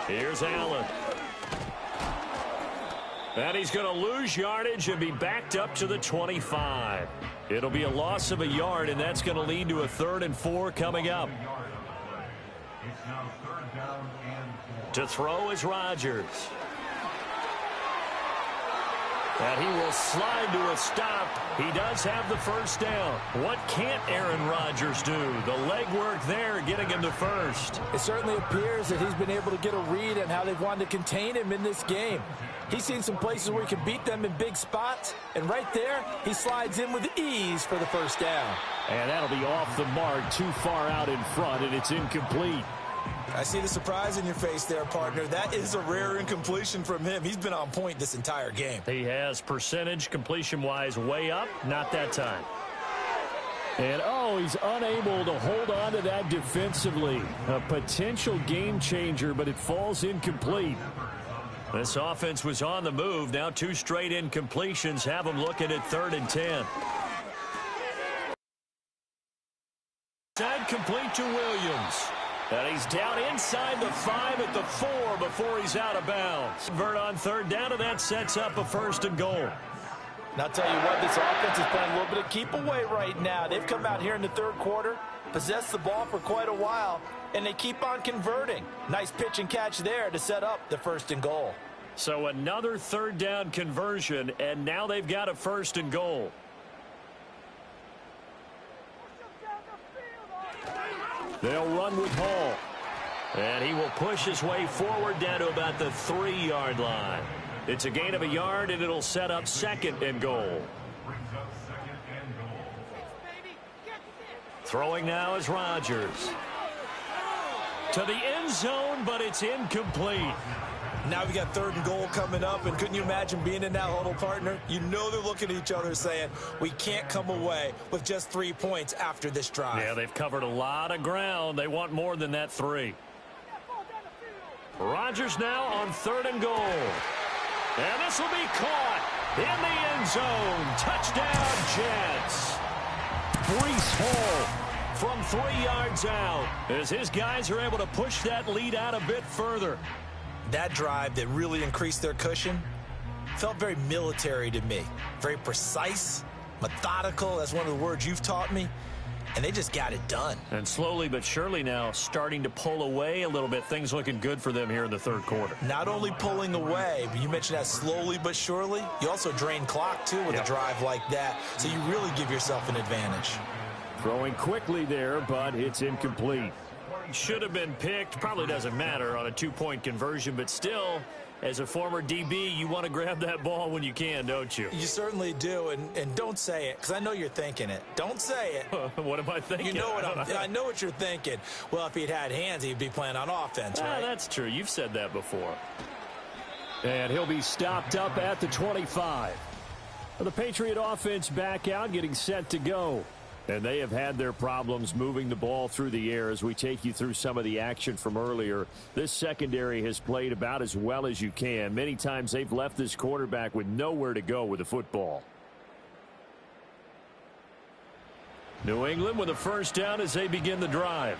Here's Allen. And he's going to lose yardage and be backed up to the 25. It'll be a loss of a yard, and that's going to lead to a 3rd and 4 coming up. To throw is Rodgers. And he will slide to a stop. He does have the first down. What can't Aaron Rodgers do? The legwork there getting him to first. It certainly appears that he's been able to get a read on how they've wanted to contain him in this game. He's seen some places where he can beat them in big spots, and right there, he slides in with ease for the first down. And that'll be off the mark, too far out in front, and it's incomplete. I see the surprise in your face there, partner. That is a rare incompletion from him. He's been on point this entire game. He has percentage completion-wise way up, not that time. And, he's unable to hold on to that defensively. A potential game changer, but it falls incomplete. This offense was on the move. Now 2 straight incompletions have them looking at 3rd and 10. Side complete to Williams. And he's down inside the 5 at the 4 before he's out of bounds. Convert on 3rd down, and that sets up a 1st and goal. And I'll tell you what, this offense is playing a little bit of keep away right now. They've come out here in the 3rd quarter, possessed the ball for quite a while, and they keep on converting. Nice pitch and catch there to set up the 1st and goal. So another 3rd down conversion, and now they've got a 1st and goal. They'll run with Hall. And he will push his way forward down to about the 3-yard line. It's a gain of a yard, and it'll set up 2nd and goal. Throwing now is Rodgers. To the end zone, but it's incomplete. Now we got 3rd and goal coming up, and couldn't you imagine being in that huddle, partner? You know they're looking at each other saying, we can't come away with just 3 points after this drive. Yeah, they've covered a lot of ground. They want more than that 3. Rodgers now on 3rd and goal. And this will be caught in the end zone. Touchdown, Jets. Breece Hall from 3 yards out as his guys are able to push that lead out a bit further. That drive that really increased their cushion felt very military to me. Very precise, methodical. That's one of the words you've taught me. And they just got it done. And slowly but surely now starting to pull away a little bit. Things looking good for them here in the 3rd quarter. Not only pulling away, but you mentioned that slowly but surely. You also drain clock, too, with a drive like that. So you really give yourself an advantage. Throwing quickly there, but it's incomplete. Should have been picked. Probably doesn't matter on a 2-point conversion, but still, as a former DB, you want to grab that ball when you can, don't you? You certainly do, and don't say it, because I know you're thinking it. Don't say it. What am I thinking? You know what I know what you're thinking. Well, if he'd had hands, he'd be playing on offense, right? That's true. You've said that before. And he'll be stopped up at the 25. The Patriot offense back out, getting set to go. And they have had their problems moving the ball through the air as we take you through some of the action from earlier. This secondary has played about as well as you can. Many times they've left this quarterback with nowhere to go with the football. New England with a 1st down as they begin the drive.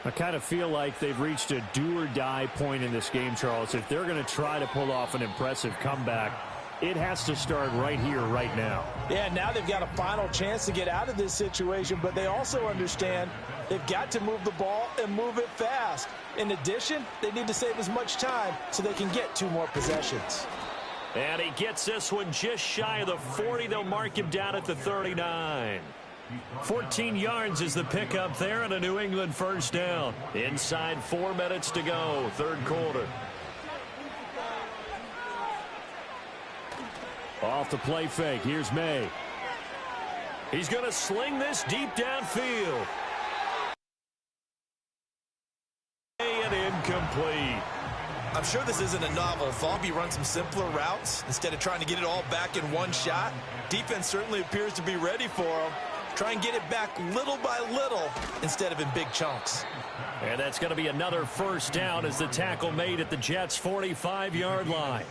I kind of feel like they've reached a do-or-die point in this game, Charles. If they're going to try to pull off an impressive comeback, it has to start right here, right now. Yeah, now they've got a final chance to get out of this situation, but they also understand they've got to move the ball and move it fast. In addition, they need to save as much time so they can get 2 more possessions. And he gets this one just shy of the 40. They'll mark him down at the 39. 14 yards is the pickup there and a New England 1st down. Inside 4 minutes to go, 3rd quarter. Off the play fake. Here's May. He's going to sling this deep downfield. And incomplete. I'm sure this isn't a novel thought. You run some simpler routes instead of trying to get it all back in one shot. Defense certainly appears to be ready for him. Try and get it back little by little instead of in big chunks. And that's going to be another first down as the tackle made at the Jets' 45-yard line.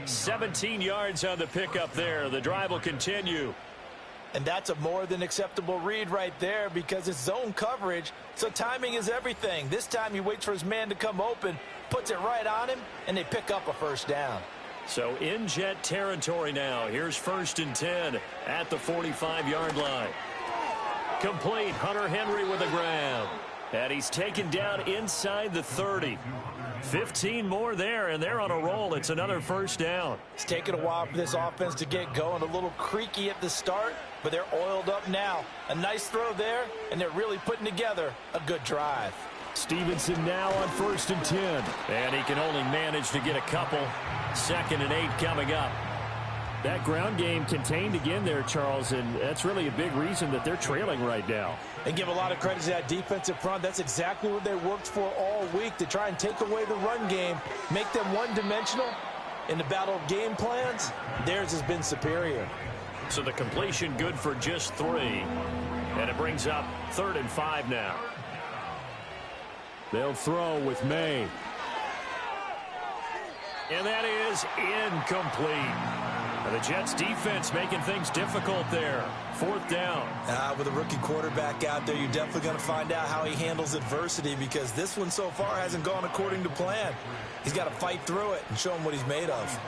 17 yards on the pickup there. The drive will continue. And that's a more than acceptable read right there because it's zone coverage, so timing is everything. This time he waits for his man to come open, puts it right on him, and they pick up a first down. So in Jet territory now. Here's 1st and 10 at the 45-yard line. Complete. Hunter Henry with a grab. And he's taken down inside the 30. 15 more there, and they're on a roll. It's another first down. It's taken a while for this offense to get going. A little creaky at the start, but they're oiled up now. A nice throw there, and they're really putting together a good drive. Stevenson now on 1st and 10. And he can only manage to get a couple. 2nd and 8 coming up. That ground game contained again there, Charles, and that's really a big reason that they're trailing right now. And give a lot of credit to that defensive front. That's exactly what they worked for all week, to try and take away the run game, make them one-dimensional. In the battle of game plans, theirs has been superior. So the completion good for just 3. And it brings up 3rd and 5 now. They'll throw with May. And that is incomplete. And the Jets defense making things difficult there. 4th down. With a rookie quarterback out there, you're definitely going to find out how he handles adversity, because this one so far hasn't gone according to plan. He's got to fight through it and show him what he's made of.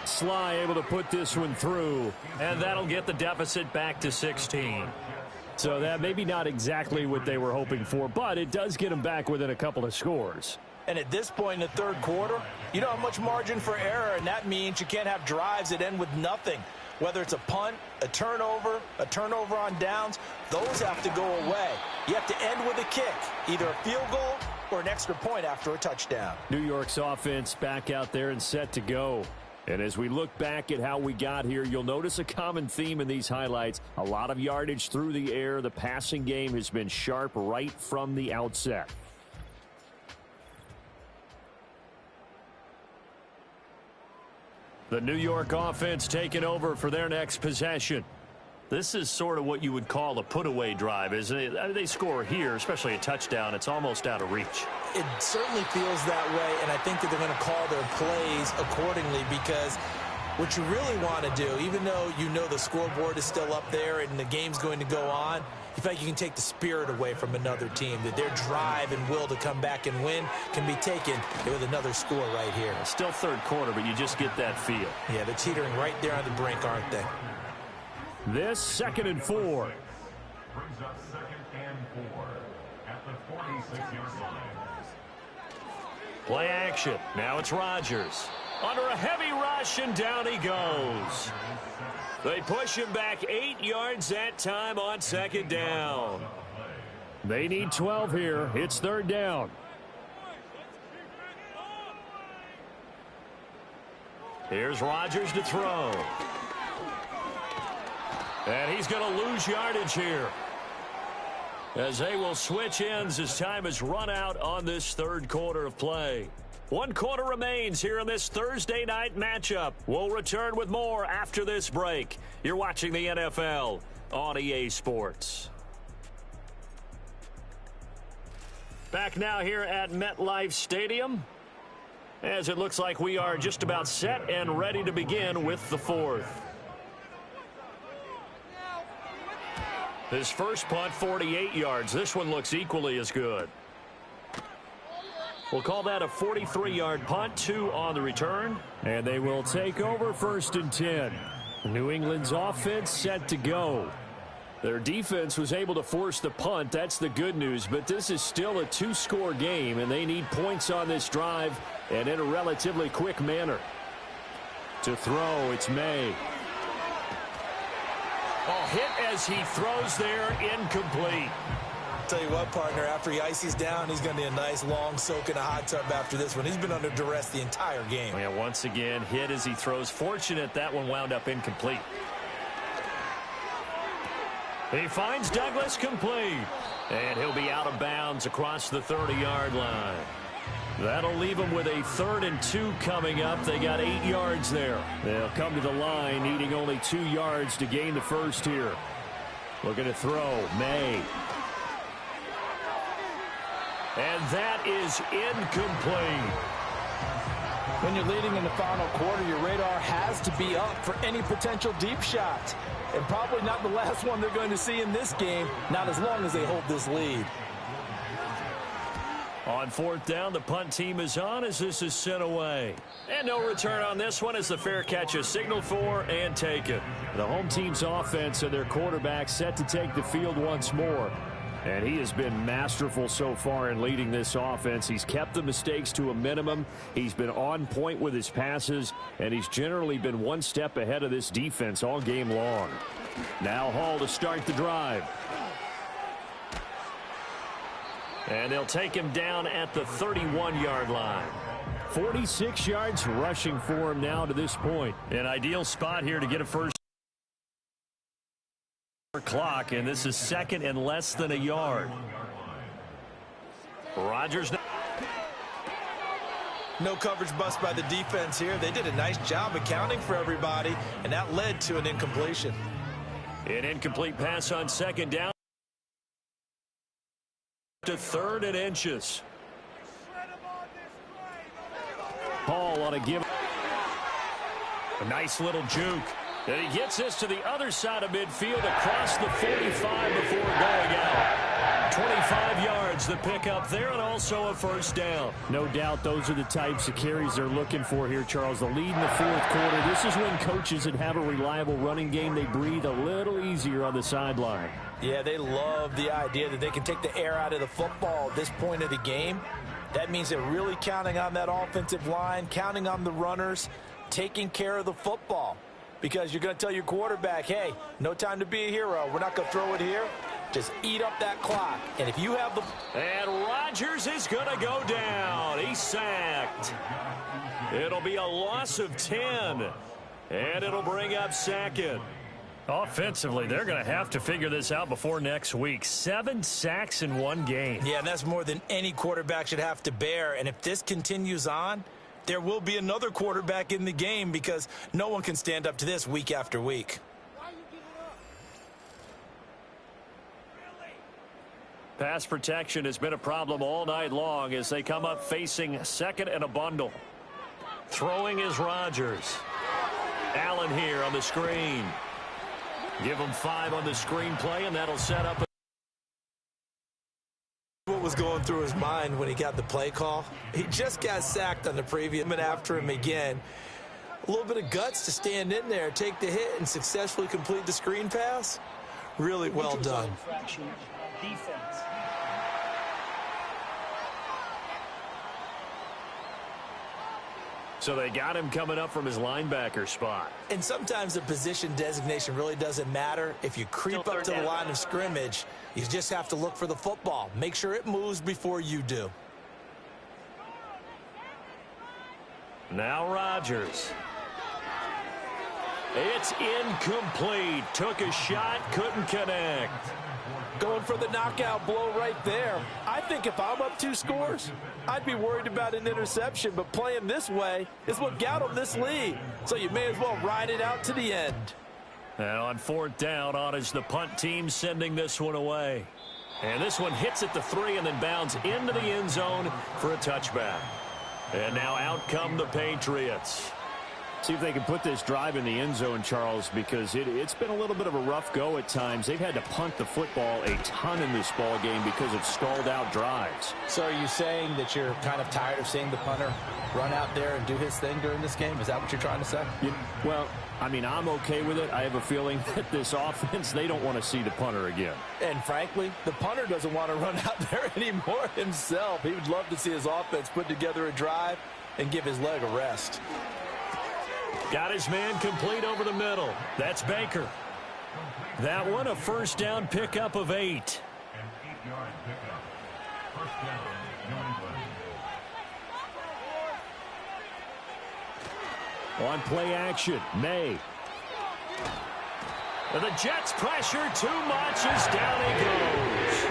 Sly able to put this one through, and that'll get the deficit back to 16. So that maybe not exactly what they were hoping for, but it does get them back within a couple of scores. And at this point in the 3rd quarter, you don't have much margin for error, and that means you can't have drives that end with nothing. Whether it's a punt, a turnover on downs, those have to go away. You have to end with a kick, either a field goal or an extra point after a touchdown. New York's offense back out there and set to go. And as we look back at how we got here, you'll notice a common theme in these highlights. A lot of yardage through the air. The passing game has been sharp right from the outset. The New York offense taking over for their next possession. This is sort of what you would call a put-away drive, isn't it? They score here, especially a touchdown. It's almost out of reach. It certainly feels that way, and I think that they're going to call their plays accordingly, because what you really want to do, even though you know the scoreboard is still up there and the game's going to go on, you feel like you can take the spirit away from another team, that their drive and will to come back and win can be taken with another score right here. Still 3rd quarter, but you just get that feel. Yeah, they're teetering right there on the brink, aren't they? This 2nd and 4. Brings up 2nd and 4 at the 46-yard line. Play action. Now it's Rodgers. Under a heavy rush, and down he goes. They push him back 8 yards that time on 2nd down. They need 12 here. It's 3rd down. Here's Rodgers to throw. And he's going to lose yardage here, as they will switch ends as time has run out on this 3rd quarter of play. 1 quarter remains here in this Thursday night matchup. We'll return with more after this break. You're watching the NFL on EA Sports. Back now here at MetLife Stadium, as it looks like we are just about set and ready to begin with the 4th. His first punt, 48 yards. This one looks equally as good. We'll call that a 43-yard punt, 2 on the return. And they will take over 1st and 10. New England's offense set to go. Their defense was able to force the punt. That's the good news. But this is still a 2-score game, and they need points on this drive and in a relatively quick manner. To throw, it's May. Oh, hit as he throws there, incomplete. Tell you what, partner, after he ices down, he's going to need a nice long soak in a hot tub after this one. He's been under duress the entire game. Yeah, once again, hit as he throws. Fortunate that one wound up incomplete. He finds Douglas complete. And he'll be out of bounds across the 30-yard line. That'll leave them with a 3rd and 2 coming up. They got 8 yards there. They'll come to the line needing only 2 yards to gain the first here. Looking to throw. May. And that is incomplete. When you're leading in the final quarter, your radar has to be up for any potential deep shots. And probably not the last one they're going to see in this game, not as long as they hold this lead. On fourth down, the punt team is on as this is sent away. And no return on this one as the fair catch is signaled for and taken. The home team's offense and their quarterback set to take the field once more. And he has been masterful so far in leading this offense. He's kept the mistakes to a minimum. He's been on point with his passes, and he's generally been one step ahead of this defense all game long. Now Hall to start the drive. And they'll take him down at the 31-yard line. 46 yards rushing for him now to this point. An ideal spot here to get a first clock, and this is second and less than a yard. Rodgers. No coverage bust by the defense here. They did a nice job accounting for everybody, and that led to an incompletion. An incomplete pass on second down. To third and inches. Hall on a give. A nice little juke. And he gets this to the other side of midfield across the 45 before going out. 25 yards the pickup there, and also a first down. No doubt those are the types of carries they're looking for here, Charles. The lead in the fourth quarter. This is when coaches that have a reliable running game, they breathe a little easier on the sideline. Yeah, they love the idea that they can take the air out of the football at this point of the game. That means they're really counting on that offensive line, counting on the runners, taking care of the football. Because you're going to tell your quarterback, hey, no time to be a hero. We're not going to throw it here. Just eat up that clock. And if you have the... And Rodgers is going to go down. He's sacked. It'll be a loss of 10. And it'll bring up second. Offensively, they're going to have to figure this out before next week. 7 sacks in one game. Yeah, and that's more than any quarterback should have to bear. And if this continues on, there will be another quarterback in the game because no one can stand up to this week after week. Pass protection has been a problem all night long as they come up facing second and a bundle. Throwing is Rodgers. Allen here on the screen. Give him 5 on the screen play, and that'll set up. What was going through his mind when he got the play call? He just got sacked on the previous, and after him again. A little bit of guts to stand in there, take the hit, and successfully complete the screen pass. Really well done. Defense. So they got him coming up from his linebacker spot. And sometimes the position designation really doesn't matter. If you creep up to the line of scrimmage, you just have to look for the football. Make sure it moves before you do. Now Rodgers. It's incomplete. Took a shot, couldn't connect. Going for the knockout blow right there. I think if I'm up 2 scores, I'd be worried about an interception, but playing this way is what got him this lead. So you may as well ride it out to the end. Now on fourth down, on is the punt team sending this one away. And this one hits at the 3 and then bounds into the end zone for a touchback. And now out come the Patriots. See if they can put this drive in the end zone, Charles, because it's been a little bit of a rough go at times. They've had to punt the football a ton in this ball game because of stalled out drives. So are you saying that you're kind of tired of seeing the punter run out there and do his thing during this game? Is that what you're trying to say? Yeah, well, I mean, I'm okay with it. I have a feeling that this offense, they don't want to see the punter again. And frankly, the punter doesn't want to run out there anymore himself. He would love to see his offense put together a drive and give his leg a rest. Got his man complete over the middle. That's Baker. That one a first down pickup of 8. An 8-yard pickup. First down, New England. On play action, May. The Jets pressure too much as down he goes.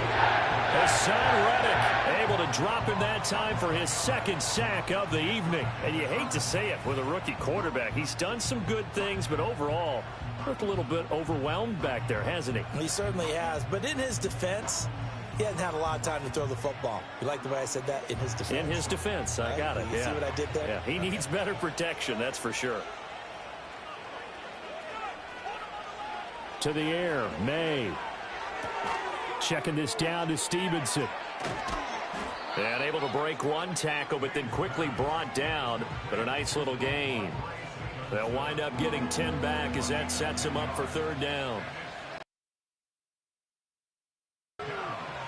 Hassan Reddick able to drop him that time for his second sack of the evening. And you hate to say it with a rookie quarterback. He's done some good things, but overall, looked a little bit overwhelmed back there, hasn't he? He certainly has. But in his defense, he hasn't had a lot of time to throw the football. You like the way I said that? In his defense. In his defense. I got it. You see what I did there? Yeah, he needs better protection, that's for sure. To the air, May. Checking this down to Stevenson. And able to break one tackle, but then quickly brought down. But a nice little gain. They'll wind up getting 10 back as that sets him up for third down.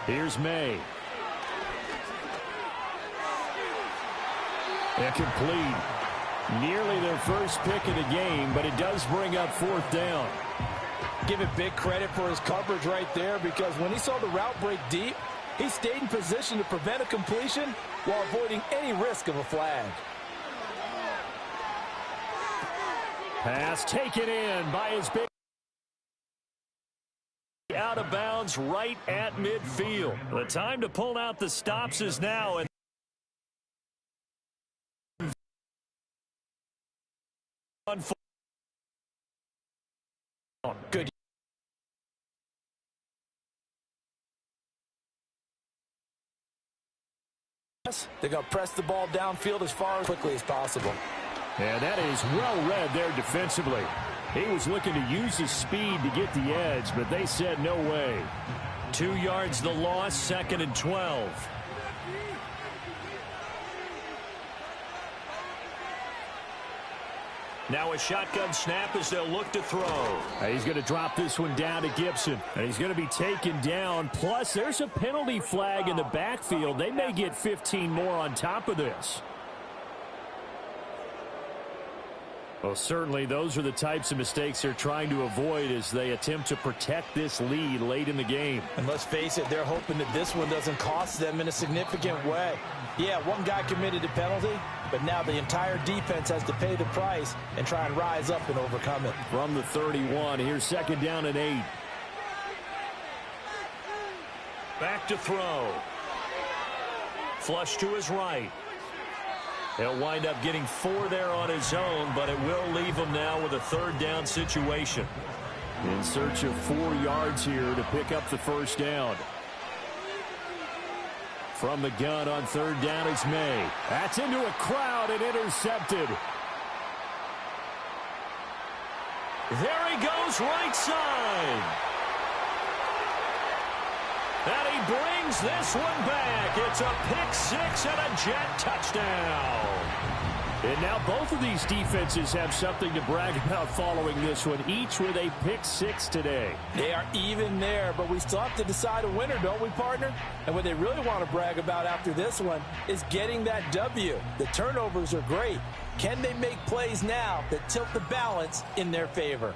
Here's May. Incomplete. Nearly their first pick of the game, but it does bring up fourth down. Give it big credit for his coverage right there, because when he saw the route break deep, he stayed in position to prevent a completion while avoiding any risk of a flag. Pass taken in by his big. Out of bounds right at midfield. The time to pull out the stops is now. And good. They're going to press the ball downfield as far as quickly as possible. And that is well read there defensively. He was looking to use his speed to get the edge, but they said no way. 2 yards the loss, 2nd and 12. Now a shotgun snap as they'll look to throw. He's going to drop this one down to Gibson. And he's going to be taken down. Plus, there's a penalty flag in the backfield. They may get 15 more on top of this. Well, certainly those are the types of mistakes they're trying to avoid as they attempt to protect this lead late in the game. And let's face it, they're hoping that this one doesn't cost them in a significant way. Yeah, one guy committed a penalty, but now the entire defense has to pay the price and try and rise up and overcome it. From the 31, here's 2nd down and 8. Back to throw. Flush to his right. He'll wind up getting 4 there on his own, but it will leave him now with a 3rd down situation. In search of 4 yards here to pick up the first down. From the gun on 3rd down, it's May. That's into a crowd and intercepted. There he goes, right side. And he brings this one back. It's a pick 6 and a Jet touchdown. And now both of these defenses have something to brag about following this one, each with a pick 6 today. They are even there, but we still have to decide a winner, don't we, partner? And what they really want to brag about after this one is getting that W. The turnovers are great. Can they make plays now that tilt the balance in their favor?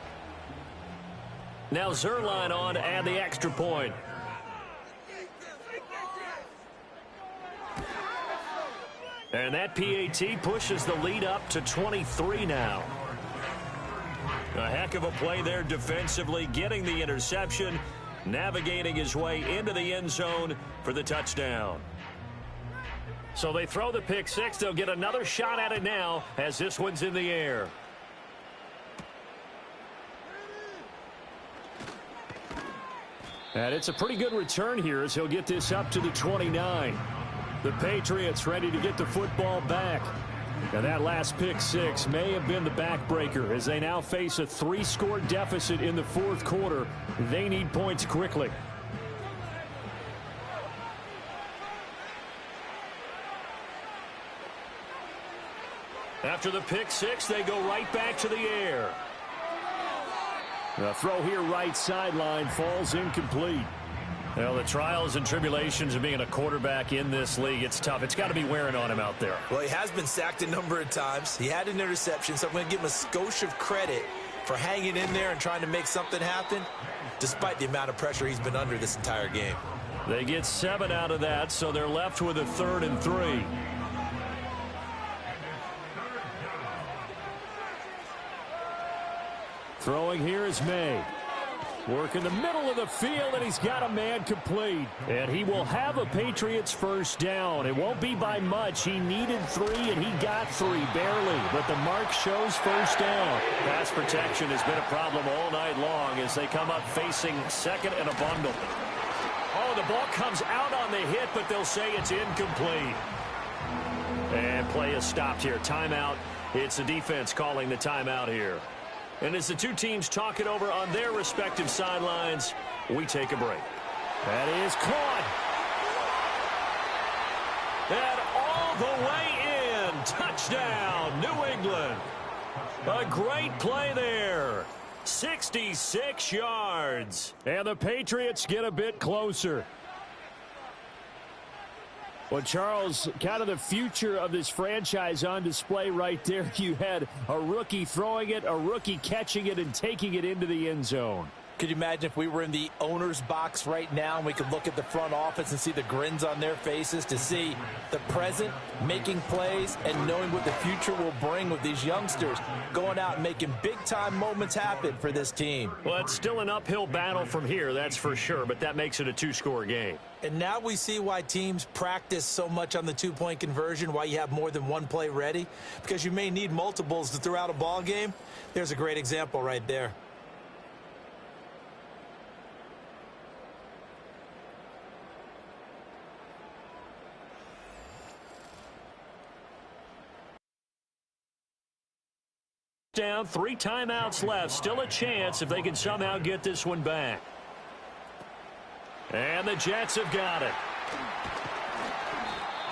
Now Zerline on to add the extra point. And that PAT pushes the lead up to 23 now. A heck of a play there defensively, getting the interception, navigating his way into the end zone for the touchdown. So they throw the pick 6. They'll get another shot at it now as this one's in the air. And it's a pretty good return here as he'll get this up to the 29. The Patriots ready to get the football back. And that last pick 6 may have been the backbreaker as they now face a 3-score deficit in the 4th quarter. They need points quickly. After the pick 6, they go right back to the air. The throw here right sideline falls incomplete. Well, the trials and tribulations of being a quarterback in this league, it's tough. It's got to be wearing on him out there. Well, he has been sacked a number of times. He had an interception, so I'm going to give him a skosh of credit for hanging in there and trying to make something happen, despite the amount of pressure he's been under this entire game. They get 7 out of that, so they're left with a 3rd and 3. Throwing here is May. Work in the middle of the field, and he's got a man complete. And he will have a Patriots first down. It won't be by much. He needed 3, and he got 3, barely. But the mark shows first down. Pass protection has been a problem all night long as they come up facing second and a bundle. Oh, the ball comes out on the hit, but they'll say it's incomplete. And play is stopped here. Timeout. It's the defense calling the timeout here. And as the two teams talk it over on their respective sidelines, we take a break. That is caught. And all the way in. Touchdown, New England. A great play there. 66 yards. And the Patriots get a bit closer. Well, Charles, kind of the future of this franchise on display right there. You had a rookie throwing it, a rookie catching it, and taking it into the end zone. Could you imagine if we were in the owner's box right now and we could look at the front office and see the grins on their faces to see the present making plays and knowing what the future will bring with these youngsters going out and making big-time moments happen for this team? Well, it's still an uphill battle from here, that's for sure, but that makes it a 2-score game. And now we see why teams practice so much on the two-point conversion, why you have more than one play ready, because you may need multiples to throw out a ball game. There's a great example right there. Down, 3 timeouts left. Still a chance if they can somehow get this one back. And the Jets have got it.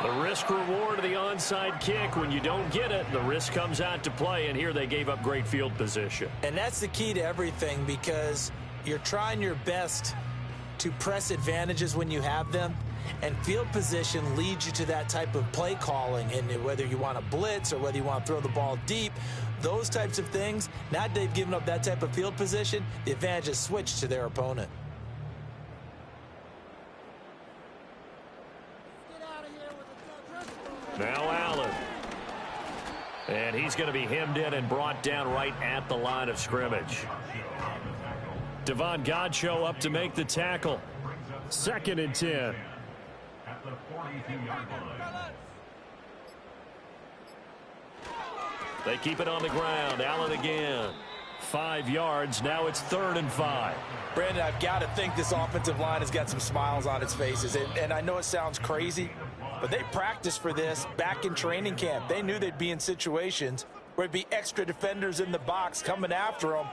The risk-reward of the onside kick. When you don't get it, the risk comes out to play, and here they gave up great field position. And that's the key to everything, because you're trying your best to press advantages when you have them, and field position leads you to that type of play calling. And whether you want to blitz or whether you want to throw the ball deep, those types of things, now they've given up that type of field position, the advantage is switched to their opponent. Now Allen. And he's going to be hemmed in and brought down right at the line of scrimmage. Devon Godchaux up to make the tackle. 2nd and 10. At the 42-yard line. They keep it on the ground. Allen again. 5 yards. Now it's 3rd and 5. Brandon, I've got to think this offensive line has got some smiles on its faces. And I know it sounds crazy, but they practiced for this back in training camp. They knew they'd be in situations where it'd be extra defenders in the box coming after them,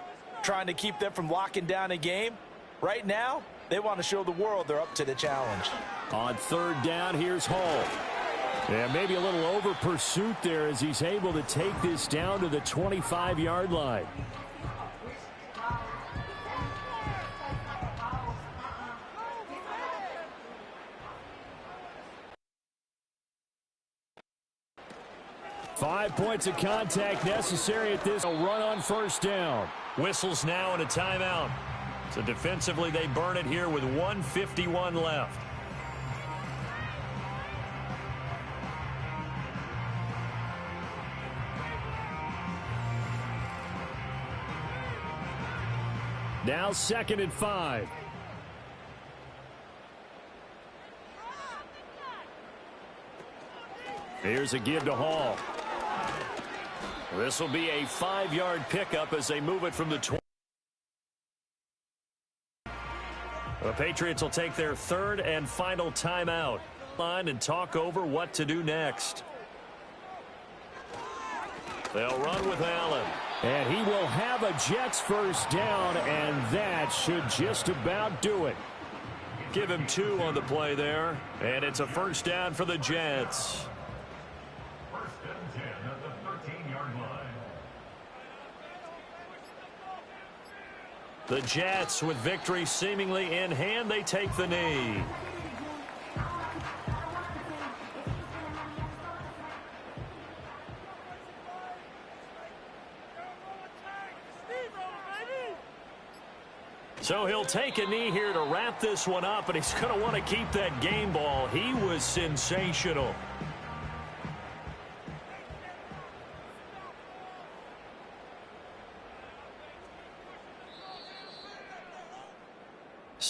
trying to keep them from locking down a game. Right now, they want to show the world they're up to the challenge. On 3rd down, here's Hall. And maybe a little over pursuit there as he's able to take this down to the 25-yard line. Five points of contact necessary at this. A run on 1st down. Whistles now and a timeout. So defensively they burn it here with 1:51 left. Now 2nd and 5. Here's a give to Hall. This will be a 5-yard pickup as they move it from the 20. The Patriots will take their 3rd and final timeout. Line and talk over what to do next. They'll run with Allen. And he will have a Jets first down, and that should just about do it. Give him 2 on the play there, and it's a first down for the Jets. 1st and 10 at the 13-yard line. The Jets, with victory seemingly in hand, they take the knee. So he'll take a knee here to wrap this one up, and he's going to want to keep that game ball. He was sensational.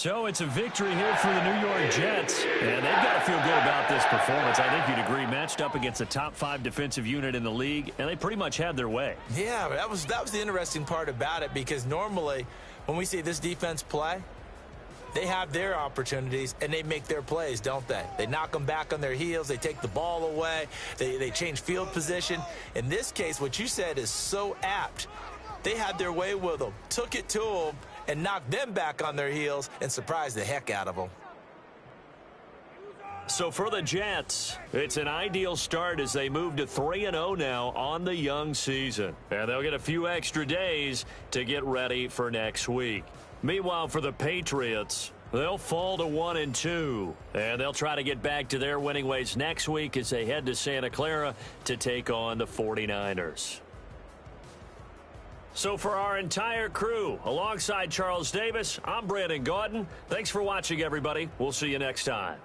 So it's a victory here for the New York Jets, and they've got to feel good about this performance. I think you'd agree, matched up against a top 5 defensive unit in the league, and they pretty much had their way. Yeah, that was the interesting part about it, because normally when we see this defense play, they have their opportunities, and they make their plays, don't they? They knock them back on their heels. They take the ball away. They change field position. In this case, what you said is so apt. They had their way with them, took it to them, and knocked them back on their heels and surprised the heck out of them. So for the Jets, it's an ideal start as they move to 3-0 now on the young season. And they'll get a few extra days to get ready for next week. Meanwhile, for the Patriots, they'll fall to 1-2, and they'll try to get back to their winning ways next week as they head to Santa Clara to take on the 49ers. So for our entire crew, alongside Charles Davis, I'm Brandon Gaudin. Thanks for watching, everybody. We'll see you next time.